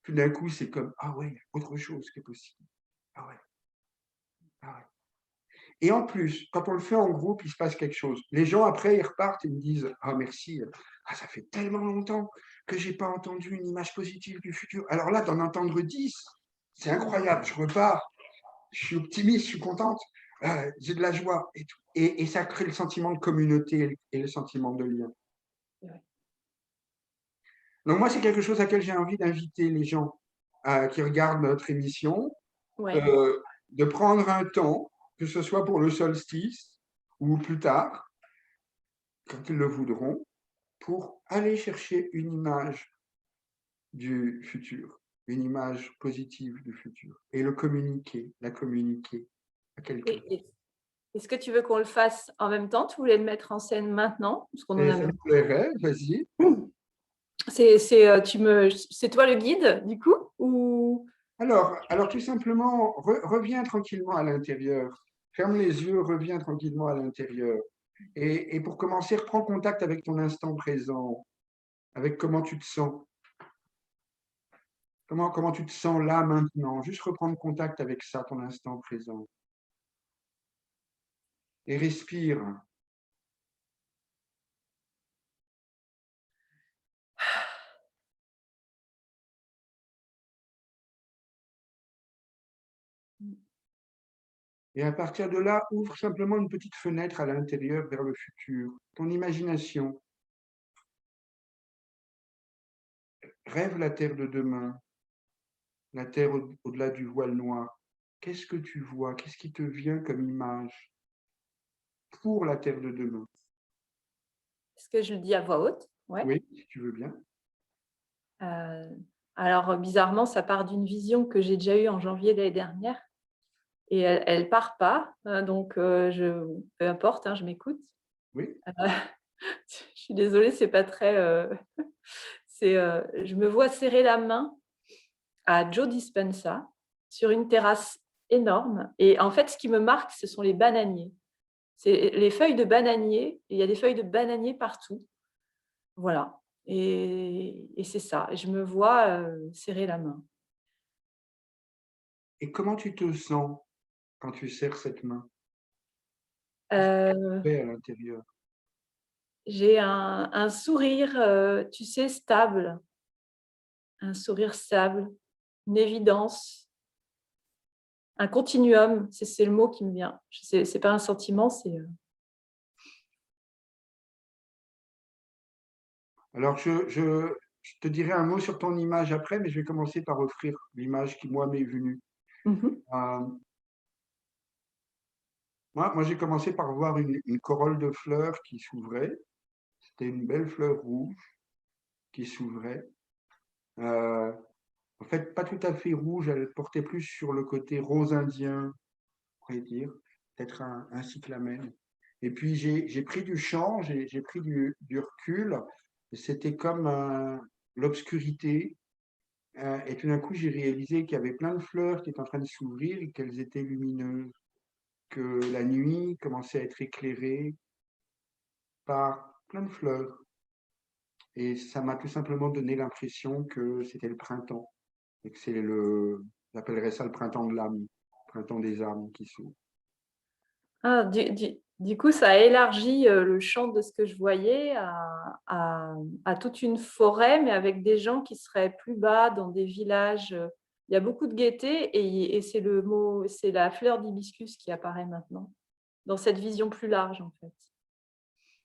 Tout d'un coup, c'est comme, ah ouais, il y a autre chose qui est possible. Ah ouais, ah ouais. Et en plus, quand on le fait en groupe, il se passe quelque chose. Les gens, après, ils repartent et me disent, ah merci, ah, ça fait tellement longtemps que j'ai pas entendu une image positive du futur. Alors là, d'en entendre 10, c'est incroyable. Je repars, je suis optimiste, je suis contente, j'ai de la joie et tout. Et ça crée le sentiment de communauté et le sentiment de lien. Ouais. Donc moi, c'est quelque chose à laquelle j'ai envie d'inviter les gens qui regardent notre émission, Ouais. euh, de prendre un temps, que ce soit pour le solstice ou plus tard, quand ils le voudront, pour aller chercher une image du futur, une image positive du futur, et le communiquer, la communiquer à quelqu'un. Est-ce que tu veux qu'on le fasse en même temps? Tu voulais le mettre en scène maintenant? Parce qu'on en Et a ça même. me plairait, vas-y. C'est toi le guide, du coup? Ou... Alors tout simplement, reviens tranquillement à l'intérieur. Ferme les yeux, reviens tranquillement à l'intérieur. Et pour commencer, reprends contact avec ton instant présent, avec comment tu te sens. Comment tu te sens là maintenant? Juste reprendre contact avec ça, ton instant présent. Et respire. Et à partir de là, ouvre simplement une petite fenêtre à l'intérieur vers le futur. Ton imagination. Rêve la terre de demain, la terre au-delà du voile noir. Qu'est-ce que tu vois? Qu'est-ce qui te vient comme image pour la terre de demain? Est-ce que je le dis à voix haute? Ouais. Oui, si tu veux bien. Euh, alors, bizarrement, ça part d'une vision que j'ai déjà eue en janvier de l'année dernière. Et elle part pas. Donc, peu importe, hein, je m'écoute. Oui. Je suis désolée, c'est pas très. Je me vois serrer la main à Joe Dispenza sur une terrasse énorme. Et en fait, ce qui me marque, ce sont les bananiers. C'est les feuilles de bananier. Il y a des feuilles de bananier partout. Voilà. Et c'est ça. Je me vois serrer la main. Et comment tu te sens quand tu serres cette main? Qu'est-ce que tu Euh, fais à l'intérieur? j'ai un sourire, tu sais, stable. Un sourire stable, une évidence, un continuum. C'est le mot qui me vient. C'est pas un sentiment, c'est. Alors, je te dirai un mot sur ton image après, mais je vais commencer par offrir l'image qui, moi, m'est venue. Mhm. Euh, moi j'ai commencé par voir une corolle de fleurs qui s'ouvrait. C'était une belle fleur rouge qui s'ouvrait. Euh, En fait, pas tout à fait rouge, elle portait plus sur le côté rose indien, on pourrait dire, peut-être un cyclamen. Et puis j'ai pris du champ, j'ai pris du recul, et c'était comme l'obscurité. Et tout d'un coup, j'ai réalisé qu'il y avait plein de fleurs qui étaient en train de s'ouvrir et qu'elles étaient lumineuses, que la nuit commençait à être éclairée par plein de fleurs. Et ça m'a tout simplement donné l'impression que c'était le printemps et que j'appellerais ça le printemps de l'âme. printemps des arbres qui s'ouvre. Ah, du coup, ça a élargi le champ de ce que je voyais à toute une forêt, mais avec des gens qui seraient plus bas dans des villages. Il y a beaucoup de gaieté et c'est la fleur d'hibiscus qui apparaît maintenant, dans cette vision plus large en fait.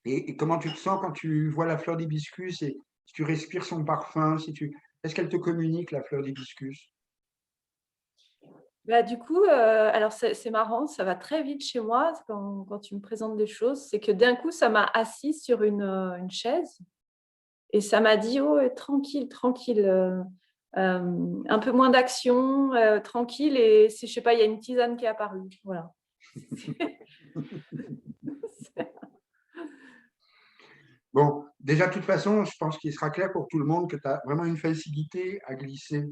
Et comment tu te sens quand tu vois la fleur d'hibiscus et si tu respires son parfum, est-ce qu'elle te communique la fleur d'hibiscus? Bah, du coup, alors c'est marrant, ça va très vite chez moi quand tu me présentes des choses. C'est que d'un coup, ça m'a assise sur une chaise et ça m'a dit: «Oh, tranquille, tranquille, un peu moins d'action, tranquille» et je sais pas, il y a une tisane qui est apparue. Voilà. C'est Bon, déjà, de toute façon, je pense qu'il sera clair pour tout le monde que tu as vraiment une facilité à glisser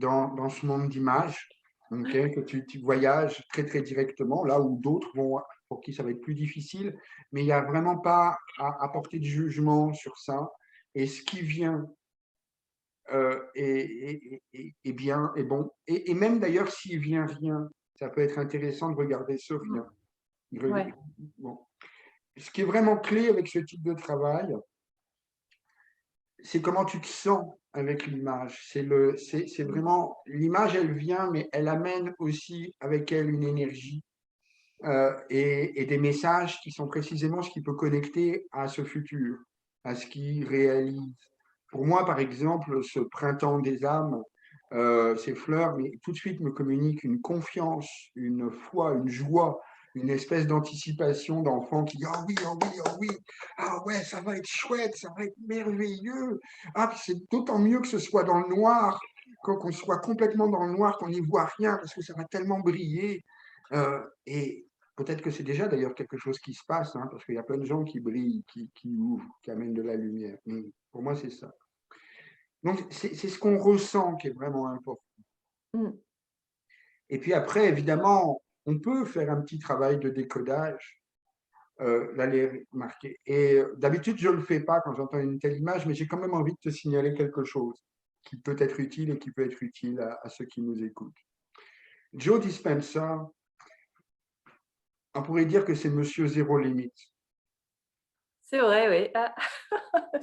dans ce monde d'images, ok, que tu voyages très, très directement, là où d'autres vont, pour qui ça va être plus difficile, mais il n'y a vraiment pas à porter de jugement sur ça. Et ce qui vient est bien, est bon. Et même d'ailleurs, s'il vient rien, ça peut être intéressant de regarder ce rien. ouais. Bon. Ce qui est vraiment clé avec ce type de travail, c'est comment tu te sens avec l'image. C'est vraiment, l'image, elle vient, mais elle amène aussi avec elle une énergie et des messages qui sont précisément ce qui peut connecter à ce futur, à ce qui réalise. Pour moi, par exemple, ce printemps des âmes, ces fleurs, mais tout de suite me communiquent une confiance, une foi, une joie, une espèce d'anticipation d'enfant qui dit ah oui, ah oui, ah oui, ah ouais, ça va être chouette, ça va être merveilleux. Ah, c'est d'autant mieux que ce soit dans le noir, qu'on soit complètement dans le noir, qu'on n'y voit rien, parce que ça va tellement briller. Et peut-être que c'est déjà d'ailleurs quelque chose qui se passe, hein, parce qu'il y a plein de gens qui brillent, qui ouvrent, qui amènent de la lumière. Mais pour moi, c'est ça. Donc, c'est ce qu'on ressent qui est vraiment important. Mmh. Et puis après, évidemment, on peut faire un petit travail de décodage, l'aller marquer. Et d'habitude, je ne le fais pas quand j'entends une telle image, mais j'ai quand même envie de te signaler quelque chose qui peut être utile et qui peut être utile à ceux qui nous écoutent. Joe Dispenza, on pourrait dire que c'est Monsieur Zéro Limite. C'est vrai, oui. Ah,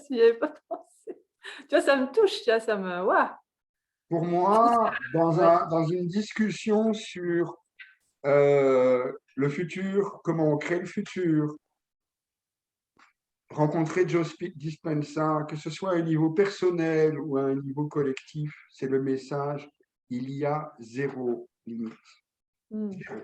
j'y avais pas pensé. Tu vois, ça me touche, tu vois, ça me waouh! Pour moi, Ouais. dans une discussion sur le futur, comment on crée le futur, rencontrer Dispenza, que ce soit à un niveau personnel ou à un niveau collectif, c'est le message, il y a zéro limite. Mmh. Zéro.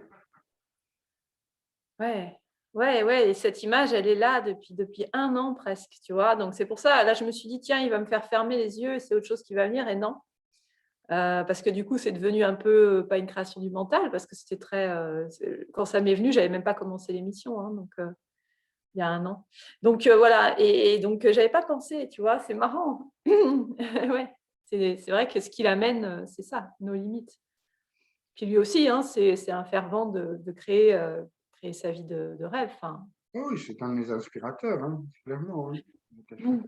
Ouais. Ouais, ouais et cette image, elle est là depuis 1 an presque, tu vois? Donc c'est pour ça, là, je me suis dit: «Tiens, il va me faire fermer les yeux et c'est autre chose qui va venir» et non. Parce que du coup, c'est devenu un peu, pas une création du mental parce que c'était très, quand ça m'est venu, j'avais même pas commencé l'émission, hein, donc il y a 1 an. Donc voilà et donc j'avais pas pensé, tu vois? C'est marrant. Ouais, c'est vrai que ce qui l'amène, c'est ça, nos limites. Puis lui aussi, hein, c'est un fervent de créer sa vie de rêve, enfin. Oui, c'est un de mes inspirateurs, hein, clairement. Hein. Mmh.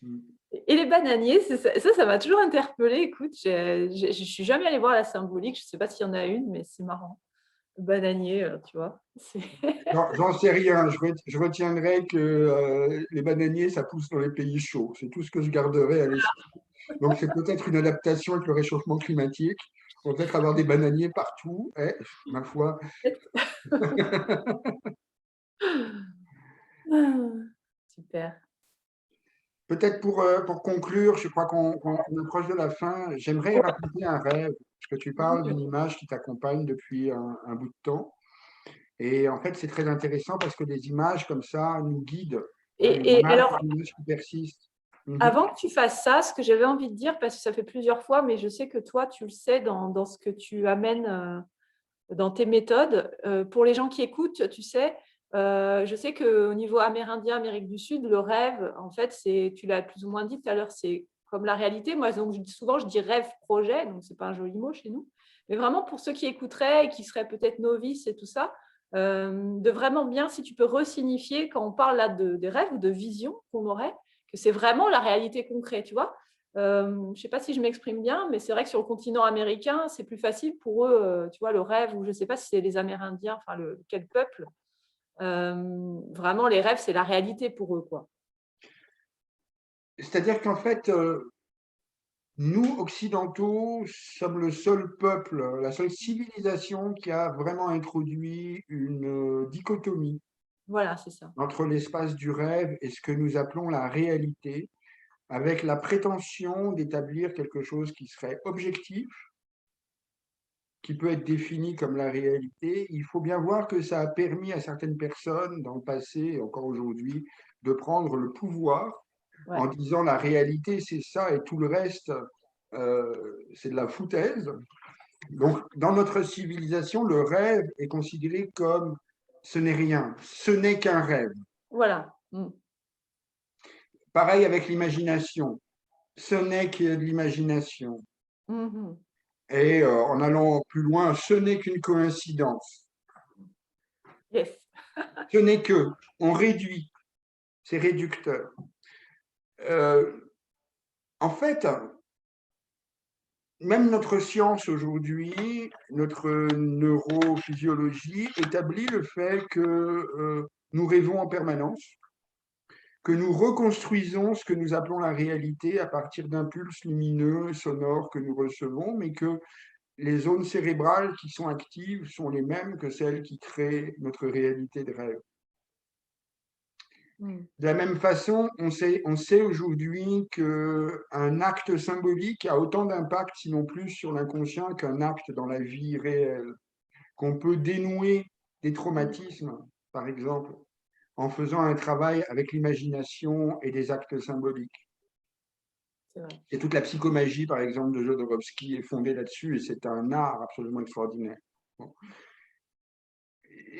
Mm. Et les bananiers, ça m'a toujours interpellée. Écoute, je suis jamais allée voir la symbolique, je sais pas s'il y en a une, mais c'est marrant. Le bananier, tu vois? C'est J'en sais rien. Je retiendrai que les bananiers, ça pousse dans les pays chauds. C'est tout ce que je garderai à l'esprit. Donc, c'est peut-être une adaptation avec le réchauffement climatique. On va peut-être avoir des bananiers partout. Eh, ma foi. Ah, super. Peut-être pour conclure, je crois qu'on approche de la fin. J'aimerais Ouais. raconter un rêve, parce que tu parles d'une image qui t'accompagne depuis un bout de temps. Et en fait, c'est très intéressant parce que des images comme ça nous guident. Hein, et on Et a alors, des images qui persistent. Mhm. avant que tu fasses ça, ce que j'avais envie de dire, parce que ça fait plusieurs fois, mais je sais que toi, tu le sais dans ce que tu amènes, dans tes méthodes. Pour les gens qui écoutent, tu sais, je sais qu'au niveau amérindien, Amérique du Sud, le rêve, en fait, tu l'as plus ou moins dit tout à l'heure, c'est comme la réalité. Moi, donc, souvent, je dis rêve-projet, donc c'est pas un joli mot chez nous. Mais vraiment, pour ceux qui écouteraient et qui seraient peut-être novices et tout ça, de vraiment bien, si tu peux resignifier quand on parle là des rêves ou de visions qu'on aurait, que c'est vraiment la réalité concrète, tu vois. je ne sais pas si je m'exprime bien, mais c'est vrai que sur le continent américain, c'est plus facile pour eux, tu vois, le rêve, ou je ne sais pas si c'est les Amérindiens, enfin, quel peuple. Vraiment, les rêves, c'est la réalité pour eux, quoi. C'est-à-dire qu'en fait, nous, occidentaux, sommes le seul peuple, la seule civilisation qui a vraiment introduit une dichotomie Voilà, c'est ça. entre l'espace du rêve et ce que nous appelons la réalité, avec la prétention d'établir quelque chose qui serait objectif, qui peut être défini comme la réalité. Il faut bien voir que ça a permis à certaines personnes, dans le passé et encore aujourd'hui, de prendre le pouvoir Ouais. en disant la réalité, c'est ça et tout le reste, c'est de la foutaise. Donc, dans notre civilisation, le rêve est considéré comme ce n'est rien, ce n'est qu'un rêve. Voilà. Mmh. Pareil avec l'imagination, ce n'est que de l'imagination. Mmh mh. Et en allant plus loin, ce n'est qu'une coïncidence. Yes. Ce n'est que, on réduit, c'est réducteur. Euh, En fait, même notre science aujourd'hui, notre neurophysiologie établit le fait que nous rêvons en permanence, que nous reconstruisons ce que nous appelons la réalité à partir d'impulses lumineux, sonores que nous recevons, mais que les zones cérébrales qui sont actives sont les mêmes que celles qui créent notre réalité de rêve. Mmh. De la même façon, on sait aujourd'hui qu'un acte symbolique a autant d'impact, sinon plus, sur l'inconscient qu'un acte dans la vie réelle, qu'on peut dénouer des Mmh. traumatismes, par exemple, en faisant un travail avec l'imagination et des actes symboliques. C'est vrai. Et toute la psychomagie, par exemple, de Jodorowsky est fondée là-dessus, et c'est un art absolument extraordinaire. Bon.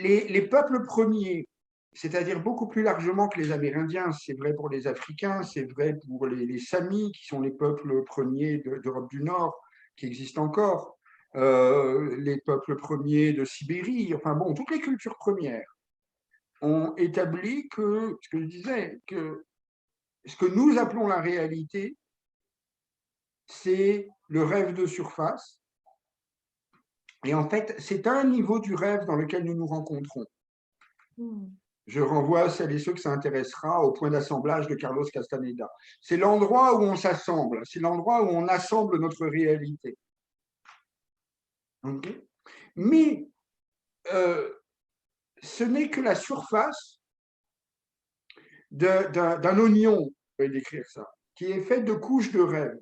Les peuples premiers, c'est-à-dire beaucoup plus largement que les Amérindiens, c'est vrai pour les Africains, c'est vrai pour les Samis, qui sont les peuples premiers d'Europe du Nord, qui existent encore, les peuples premiers de Sibérie, enfin bon, toutes les cultures premières ont établi que, ce que je disais, que ce que nous appelons la réalité, c'est le rêve de surface. Et en fait, c'est un niveau du rêve dans lequel nous nous rencontrons. Mmh. Je renvoie celles et ceux que ça intéressera au point d'assemblage de Carlos Castaneda. C'est l'endroit où on s'assemble, c'est l'endroit où on assemble notre réalité. Okay. Mais ce n'est que la surface d'un oignon, on peut décrire ça, qui est fait de couches de rêve,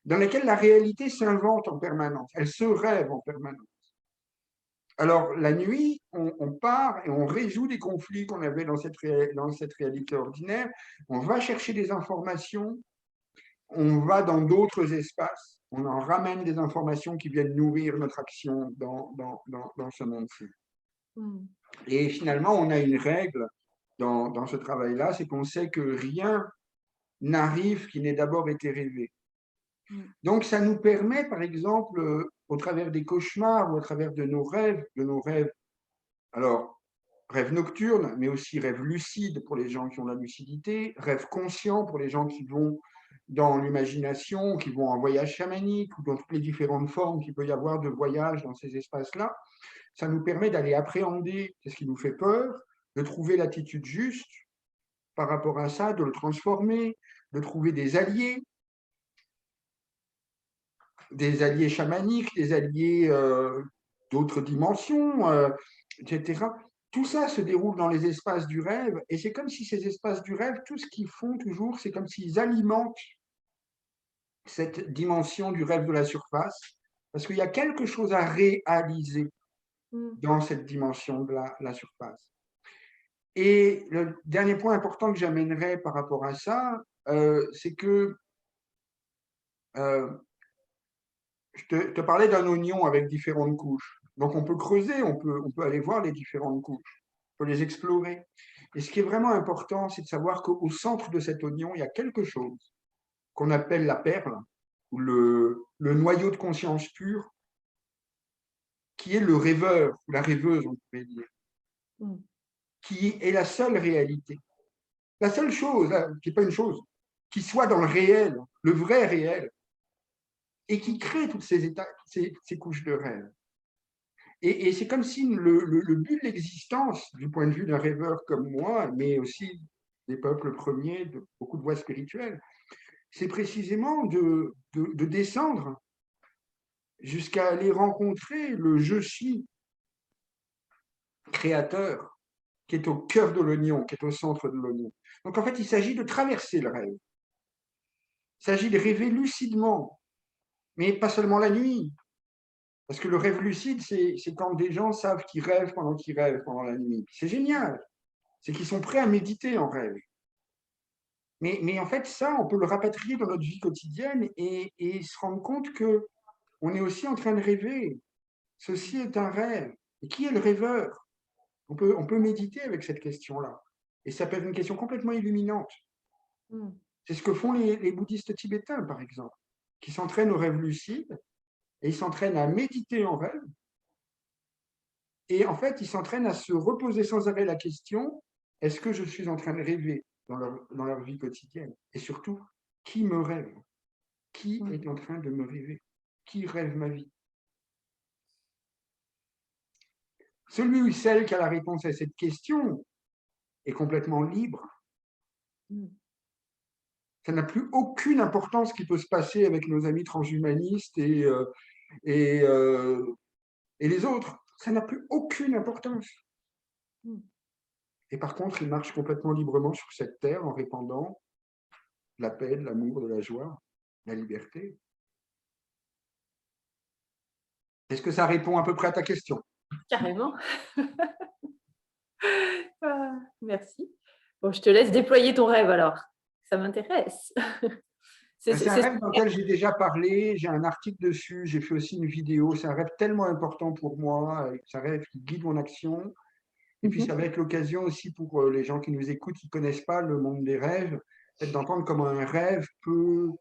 dans lesquelles la réalité s'invente en permanence, elle se rêve en permanence. Alors, la nuit, on part et on résout des conflits qu'on avait dans cette réalité ordinaire. On va chercher des informations, on va dans d'autres espaces, on en ramène des informations qui viennent nourrir notre action dans ce monde-ci. Mmh. Et finalement, on a une règle dans ce travail-là, c'est qu'on sait que rien n'arrive qui n'ait d'abord été rêvé. Mmh. Donc, ça nous permet, par exemple, au travers des cauchemars ou au travers de nos rêves, alors, rêve nocturne, mais aussi rêve lucide pour les gens qui ont la lucidité, rêve conscient pour les gens qui vont dans l'imagination, qui vont en voyage chamanique ou dans toutes les différentes formes qu'il peut y avoir de voyage dans ces espaces-là. Ça nous permet d'aller appréhender ce qui nous fait peur, de trouver l'attitude juste par rapport à ça, de le transformer, de trouver des alliés chamaniques, des alliés d'autres dimensions, etc. Tout ça se déroule dans les espaces du rêve, et c'est comme si ces espaces du rêve, tout ce qu'ils font toujours, c'est comme s'ils alimentent cette dimension du rêve de la surface, parce qu'il y a quelque chose à réaliser Mmh. dans cette dimension de la surface. Et le dernier point important que j'amènerais par rapport à ça, c'est que je te parlais d'un oignon avec différentes couches. Donc on peut creuser, on peut aller voir les différentes couches, on peut les explorer. Et ce qui est vraiment important, c'est de savoir qu'au centre de cet oignon, il y a quelque chose qu'on appelle la perle, ou le noyau de conscience pure, qui est le rêveur, ou la rêveuse, on pourrait dire, Mmh. qui est la seule réalité. La seule chose, qui n'est pas une chose, qui soit dans le réel, le vrai réel, et qui crée toutes ces états, ces couches de rêve. Et c'est comme si le but de l'existence, du point de vue d'un rêveur comme moi, mais aussi des peuples premiers, de beaucoup de voies spirituelles, c'est précisément de descendre jusqu'à aller rencontrer le je suis créateur qui est au cœur de l'oignon, qui est au centre de l'oignon. Donc en fait, il s'agit de traverser le rêve. Il s'agit de rêver lucidement, mais pas seulement la nuit. Parce que le rêve lucide, c'est quand des gens savent qu'ils rêvent pendant la nuit. C'est génial. C'est qu'ils sont prêts à méditer en rêve. Mais en fait, ça, on peut le rapatrier dans notre vie quotidienne et se rendre compte qu'on est aussi en train de rêver. Ceci est un rêve. Et qui est le rêveur? On peut méditer avec cette question-là. Et ça peut être une question complètement illuminante. Mm. C'est ce que font les bouddhistes tibétains, par exemple, qui s'entraînent au rêve lucide et ils s'entraînent à méditer en rêve. Et en fait, ils s'entraînent à se reposer sans arrêt la question, est-ce que je suis en train de rêver dans leur vie quotidienne? Et surtout, qui me rêve? Qui est en train de me rêver? Qui rêve ma vie? Celui ou celle qui a la réponse à cette question est complètement libre. Ça n'a plus aucune importance ce qui peut se passer avec nos amis transhumanistes et, et les autres. Ça n'a plus aucune importance. Et par contre, ils marchent complètement librement sur cette terre en répandant de la paix, de l'amour, de la joie, de la liberté. Est-ce que ça répond à peu près à ta question? Carrément. Ah, merci. Bon, je te laisse déployer ton rêve alors. Ça m'intéresse. C'est un rêve dans lequel j'ai déjà parlé, j'ai un article dessus, j'ai fait aussi une vidéo. C'est un rêve tellement important pour moi, c'est un rêve qui guide mon action. Et puis, ça va être l'occasion aussi pour les gens qui nous écoutent, qui ne connaissent pas le monde des rêves, peut-être d'entendre comment un rêve peut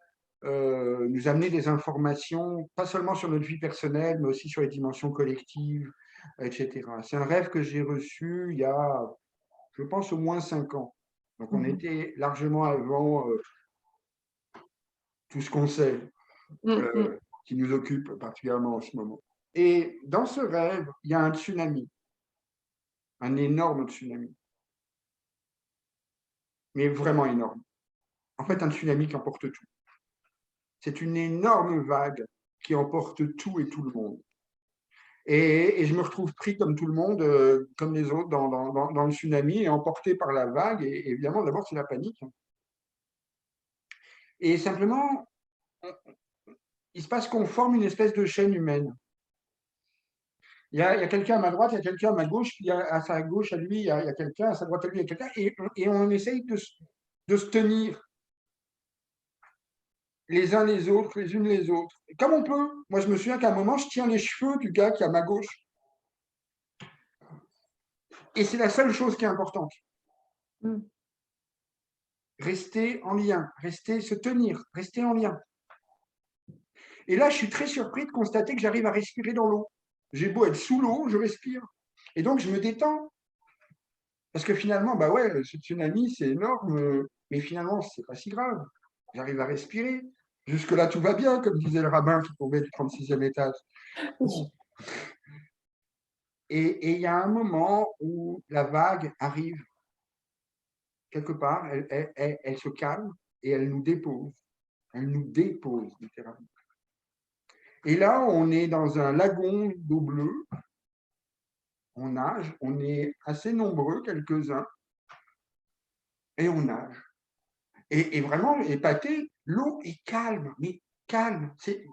nous amener des informations, pas seulement sur notre vie personnelle, mais aussi sur les dimensions collectives, etc. C'est un rêve que j'ai reçu il y a, je pense, au moins 5 ans. Donc, on était largement avant tout ce qu'on sait, qui nous occupe particulièrement en ce moment. Et dans ce rêve, il y a un tsunami, un énorme tsunami, mais vraiment énorme. En fait, un tsunami qui emporte tout. C'est une énorme vague qui emporte tout et tout le monde. Et je me retrouve pris comme tout le monde, comme les autres, dans le tsunami et emporté par la vague. Et évidemment, d'abord, c'est la panique. Et simplement, il se passe qu'on forme une espèce de chaîne humaine. Il y a quelqu'un à ma droite, il y a quelqu'un à ma gauche, puis à sa gauche, à lui, il y a quelqu'un, à sa droite, à lui, il y a quelqu'un. Et on essaye de se tenir les uns les autres, les unes les autres. Et comme on peut. Moi, je me souviens qu'à un moment, je tiens les cheveux du gars qui est à ma gauche. Et c'est la seule chose qui est importante. Rester en lien, rester, se tenir, rester en lien. Et là, je suis très surpris de constater que j'arrive à respirer dans l'eau. J'ai beau être sous l'eau, je respire. Et donc, je me détends. Parce que finalement, bah ouais, ce tsunami, c'est énorme, mais finalement, c'est pas si grave. J'arrive à respirer. Jusque-là, tout va bien, comme disait le rabbin qui tombait du 36e étage. Et il y a un moment où la vague arrive quelque part, elle se calme et elle nous dépose. Elle nous dépose, littéralement. Et là, on est dans un lagon d'eau bleue. On nage, on est assez nombreux, quelques-uns, et on nage. Et vraiment, épaté, l'eau est calme, mais calme. C'est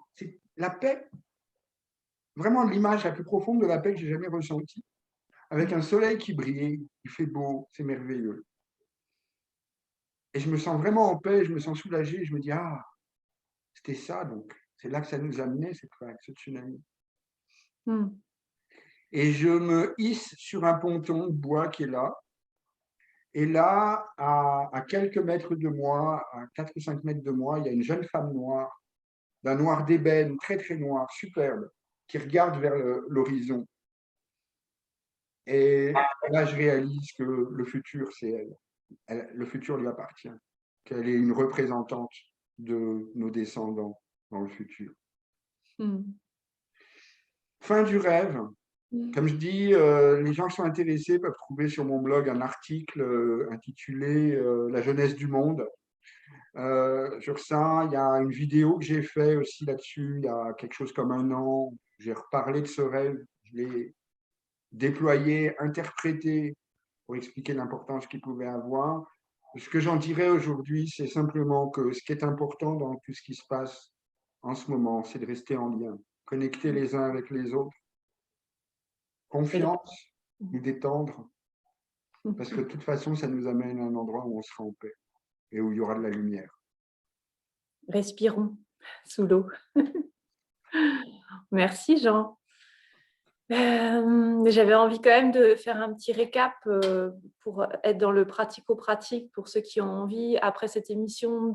la paix, vraiment l'image la plus profonde de la paix que j'ai jamais ressentie. Avec un soleil qui brille, il fait beau, c'est merveilleux. Et je me sens vraiment en paix, je me sens soulagé, je me dis, ah, c'était ça, donc c'est là que ça nous a amené, ce tsunami. Et je me hisse sur un ponton de bois qui est là. Et là, à quelques mètres de moi, à 4 ou 5 mètres de moi, il y a une jeune femme noire, d'un noir d'ébène, très très noir, superbe, qui regarde vers l'horizon. Et là, je réalise que le futur, c'est elle. Le futur lui appartient. qu'elle est une représentante de nos descendants dans le futur. Fin du rêve. Comme je dis, les gens qui sont intéressés peuvent trouver sur mon blog un article intitulé La jeunesse du monde. Sur ça, il y a une vidéo que j'ai fait aussi là-dessus, il y a quelque chose comme un an. J'ai reparlé de ce rêve, je l'ai déployé, interprété pour expliquer l'importance qu'il pouvait avoir. Ce que j'en dirais aujourd'hui, c'est simplement que ce qui est important dans tout ce qui se passe en ce moment, c'est de rester en lien, connecter les uns avec les autres, confiance, nous détendre, parce que de toute façon, ça nous amène à un endroit où on sera en paix et où il y aura de la lumière. Respirons sous l'eau. Merci Jean. J'avais envie quand même de faire un petit récap pour être dans le pratico-pratique pour ceux qui ont envie, après cette émission,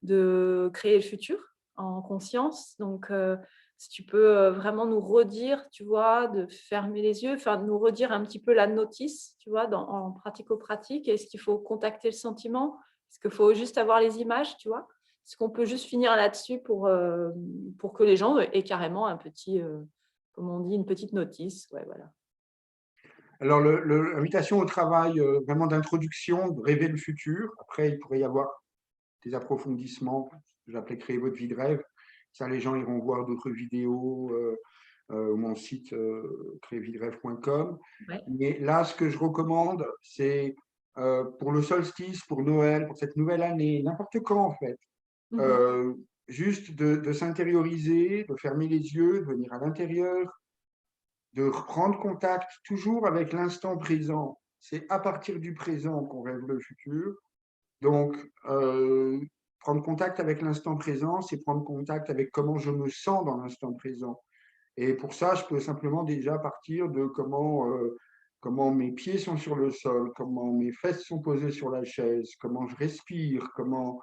de créer le futur en conscience. Donc, si tu peux vraiment nous redire, tu vois, de fermer les yeux, enfin, nous redire un petit peu la notice, tu vois, en pratico-pratique. Est-ce qu'il faut contacter le sentiment? Est-ce qu'il faut juste avoir les images, tu vois? Est-ce qu'on peut juste finir là-dessus pour que les gens aient carrément un petit... comme on dit, une petite notice. Ouais, voilà. Alors, l'invitation au travail vraiment d'introduction, de rêver le futur. Après, il pourrait y avoir des approfondissements, que j'appelais créer votre vie de rêve. Ça, les gens iront voir d'autres vidéos mon site créervidrêve.com. Ouais. Mais là, ce que je recommande, c'est pour le solstice, pour Noël, pour cette nouvelle année, n'importe quand en fait, juste de s'intérioriser, de fermer les yeux, de venir à l'intérieur, de reprendre contact toujours avec l'instant présent. C'est à partir du présent qu'on rêve le futur. Donc, prendre contact avec l'instant présent, c'est prendre contact avec comment je me sens dans l'instant présent. Et pour ça, je peux simplement déjà partir de comment mes pieds sont sur le sol, comment mes fesses sont posées sur la chaise, comment je respire, comment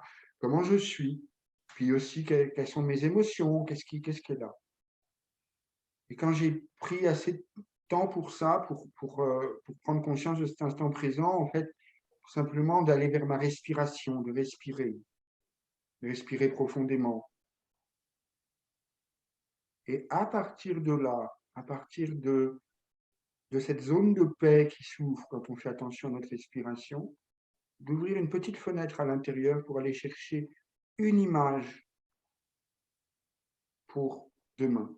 je suis. Puis aussi, quelles sont mes émotions, qu'est-ce qui est là. Et quand j'ai pris assez de temps pour ça, pour prendre conscience de cet instant présent, en fait, simplement d'aller vers ma respiration, de respirer profondément. Et à partir de là, à partir de cette zone de paix qui s'ouvre quand on fait attention à notre respiration, d'ouvrir une petite fenêtre à l'intérieur pour aller chercher une image pour demain,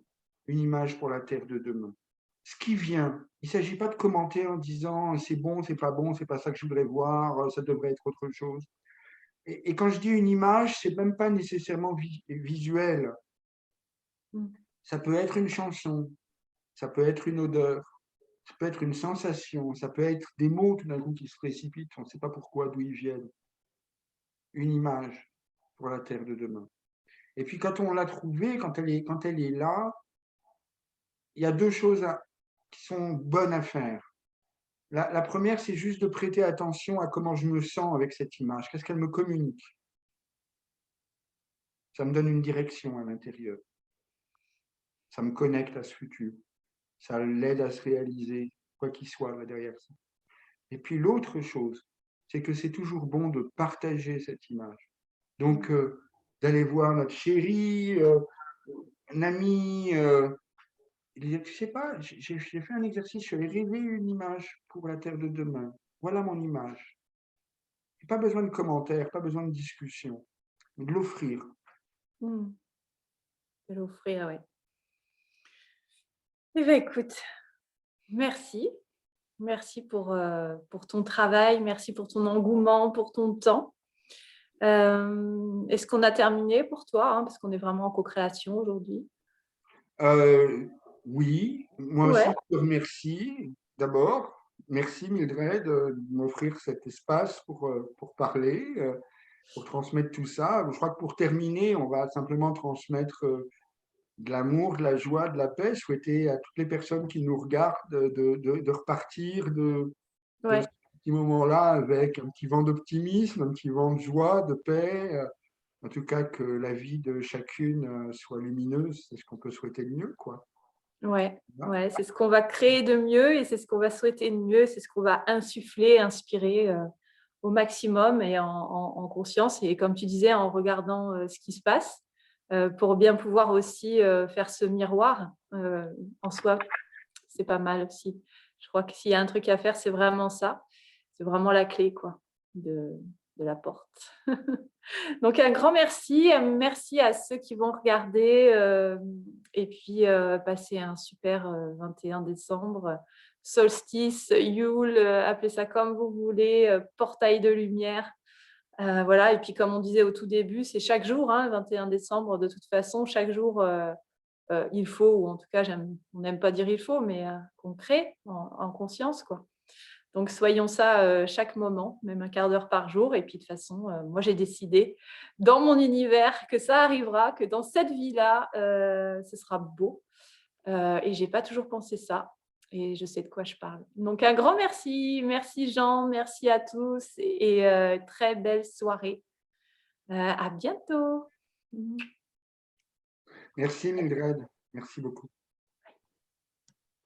une image pour la terre de demain. Ce qui vient, il ne s'agit pas de commenter en disant c'est bon, c'est pas ça que je voudrais voir, ça devrait être autre chose. Et quand je dis une image, c'est même pas nécessairement visuel. Ça peut être une chanson, ça peut être une odeur, ça peut être une sensation, ça peut être des mots tout d'un coup qui se précipitent, on ne sait pas pourquoi, d'où ils viennent. Une image pour la terre de demain. Et puis quand on l'a trouvée, quand elle est là, il y a deux choses qui sont bonnes à faire. La première, c'est juste de prêter attention à comment je me sens avec cette image. Qu'est-ce qu'elle me communique? Ça me donne une direction à l'intérieur. Ça me connecte à ce futur. Ça l'aide à se réaliser, quoi qu'il soit là derrière ça. Et puis l'autre chose, c'est que c'est toujours bon de partager cette image. Donc, d'aller voir notre chérie, un ami, tu sais pas, j'ai fait un exercice, je suis allé rêver une image pour la terre de demain. Voilà mon image. Pas besoin de commentaires, pas besoin de discussion, de l'offrir. De l'offrir, oui. Eh bien, écoute, merci. Merci pour ton travail, merci pour ton engouement, pour ton temps. Est-ce qu'on a terminé pour toi, hein, parce qu'on est vraiment en co-création aujourd'hui? Oui, moi aussi, Ouais. je te remercie d'abord. Merci Mildred de m'offrir cet espace pour parler, pour transmettre tout ça. Je crois que pour terminer, on va simplement transmettre de l'amour, de la joie, de la paix. Souhaiter à toutes les personnes qui nous regardent de repartir de ce Ouais. petit moment-là avec un petit vent d'optimisme, un petit vent de joie, de paix. En tout cas, que la vie de chacune soit lumineuse, c'est ce qu'on peut souhaiter de mieux, quoi. Ouais, Voilà. ouais, c'est ce qu'on va créer de mieux et c'est ce qu'on va souhaiter de mieux, c'est ce qu'on va insuffler, inspirer au maximum et en conscience. Et comme tu disais, en regardant ce qui se passe, pour bien pouvoir aussi faire ce miroir en soi, c'est pas mal aussi. Je crois que s'il y a un truc à faire, c'est vraiment ça. C'est vraiment la clé, quoi, de, de la porte. Donc, un grand merci. Merci à ceux qui vont regarder. Et puis, passer un super 21 décembre. Solstice, Yule, appelez ça comme vous voulez, portail de lumière. Voilà. Et puis, comme on disait au tout début, c'est chaque jour, hein, 21 décembre, de toute façon, chaque jour, il faut, ou en tout cas, on n'aime pas dire il faut, mais qu'on crée en conscience, quoi. Donc, soyons ça chaque moment, même un quart d'heure par jour. Et puis, de toute façon, moi, j'ai décidé dans mon univers que ça arrivera, que dans cette vie-là, ce sera beau. Et je n'ai pas toujours pensé ça. Et je sais de quoi je parle. Donc, un grand merci. Merci, Jean. Merci à tous. Et très belle soirée. À bientôt. Merci Mildred, merci beaucoup.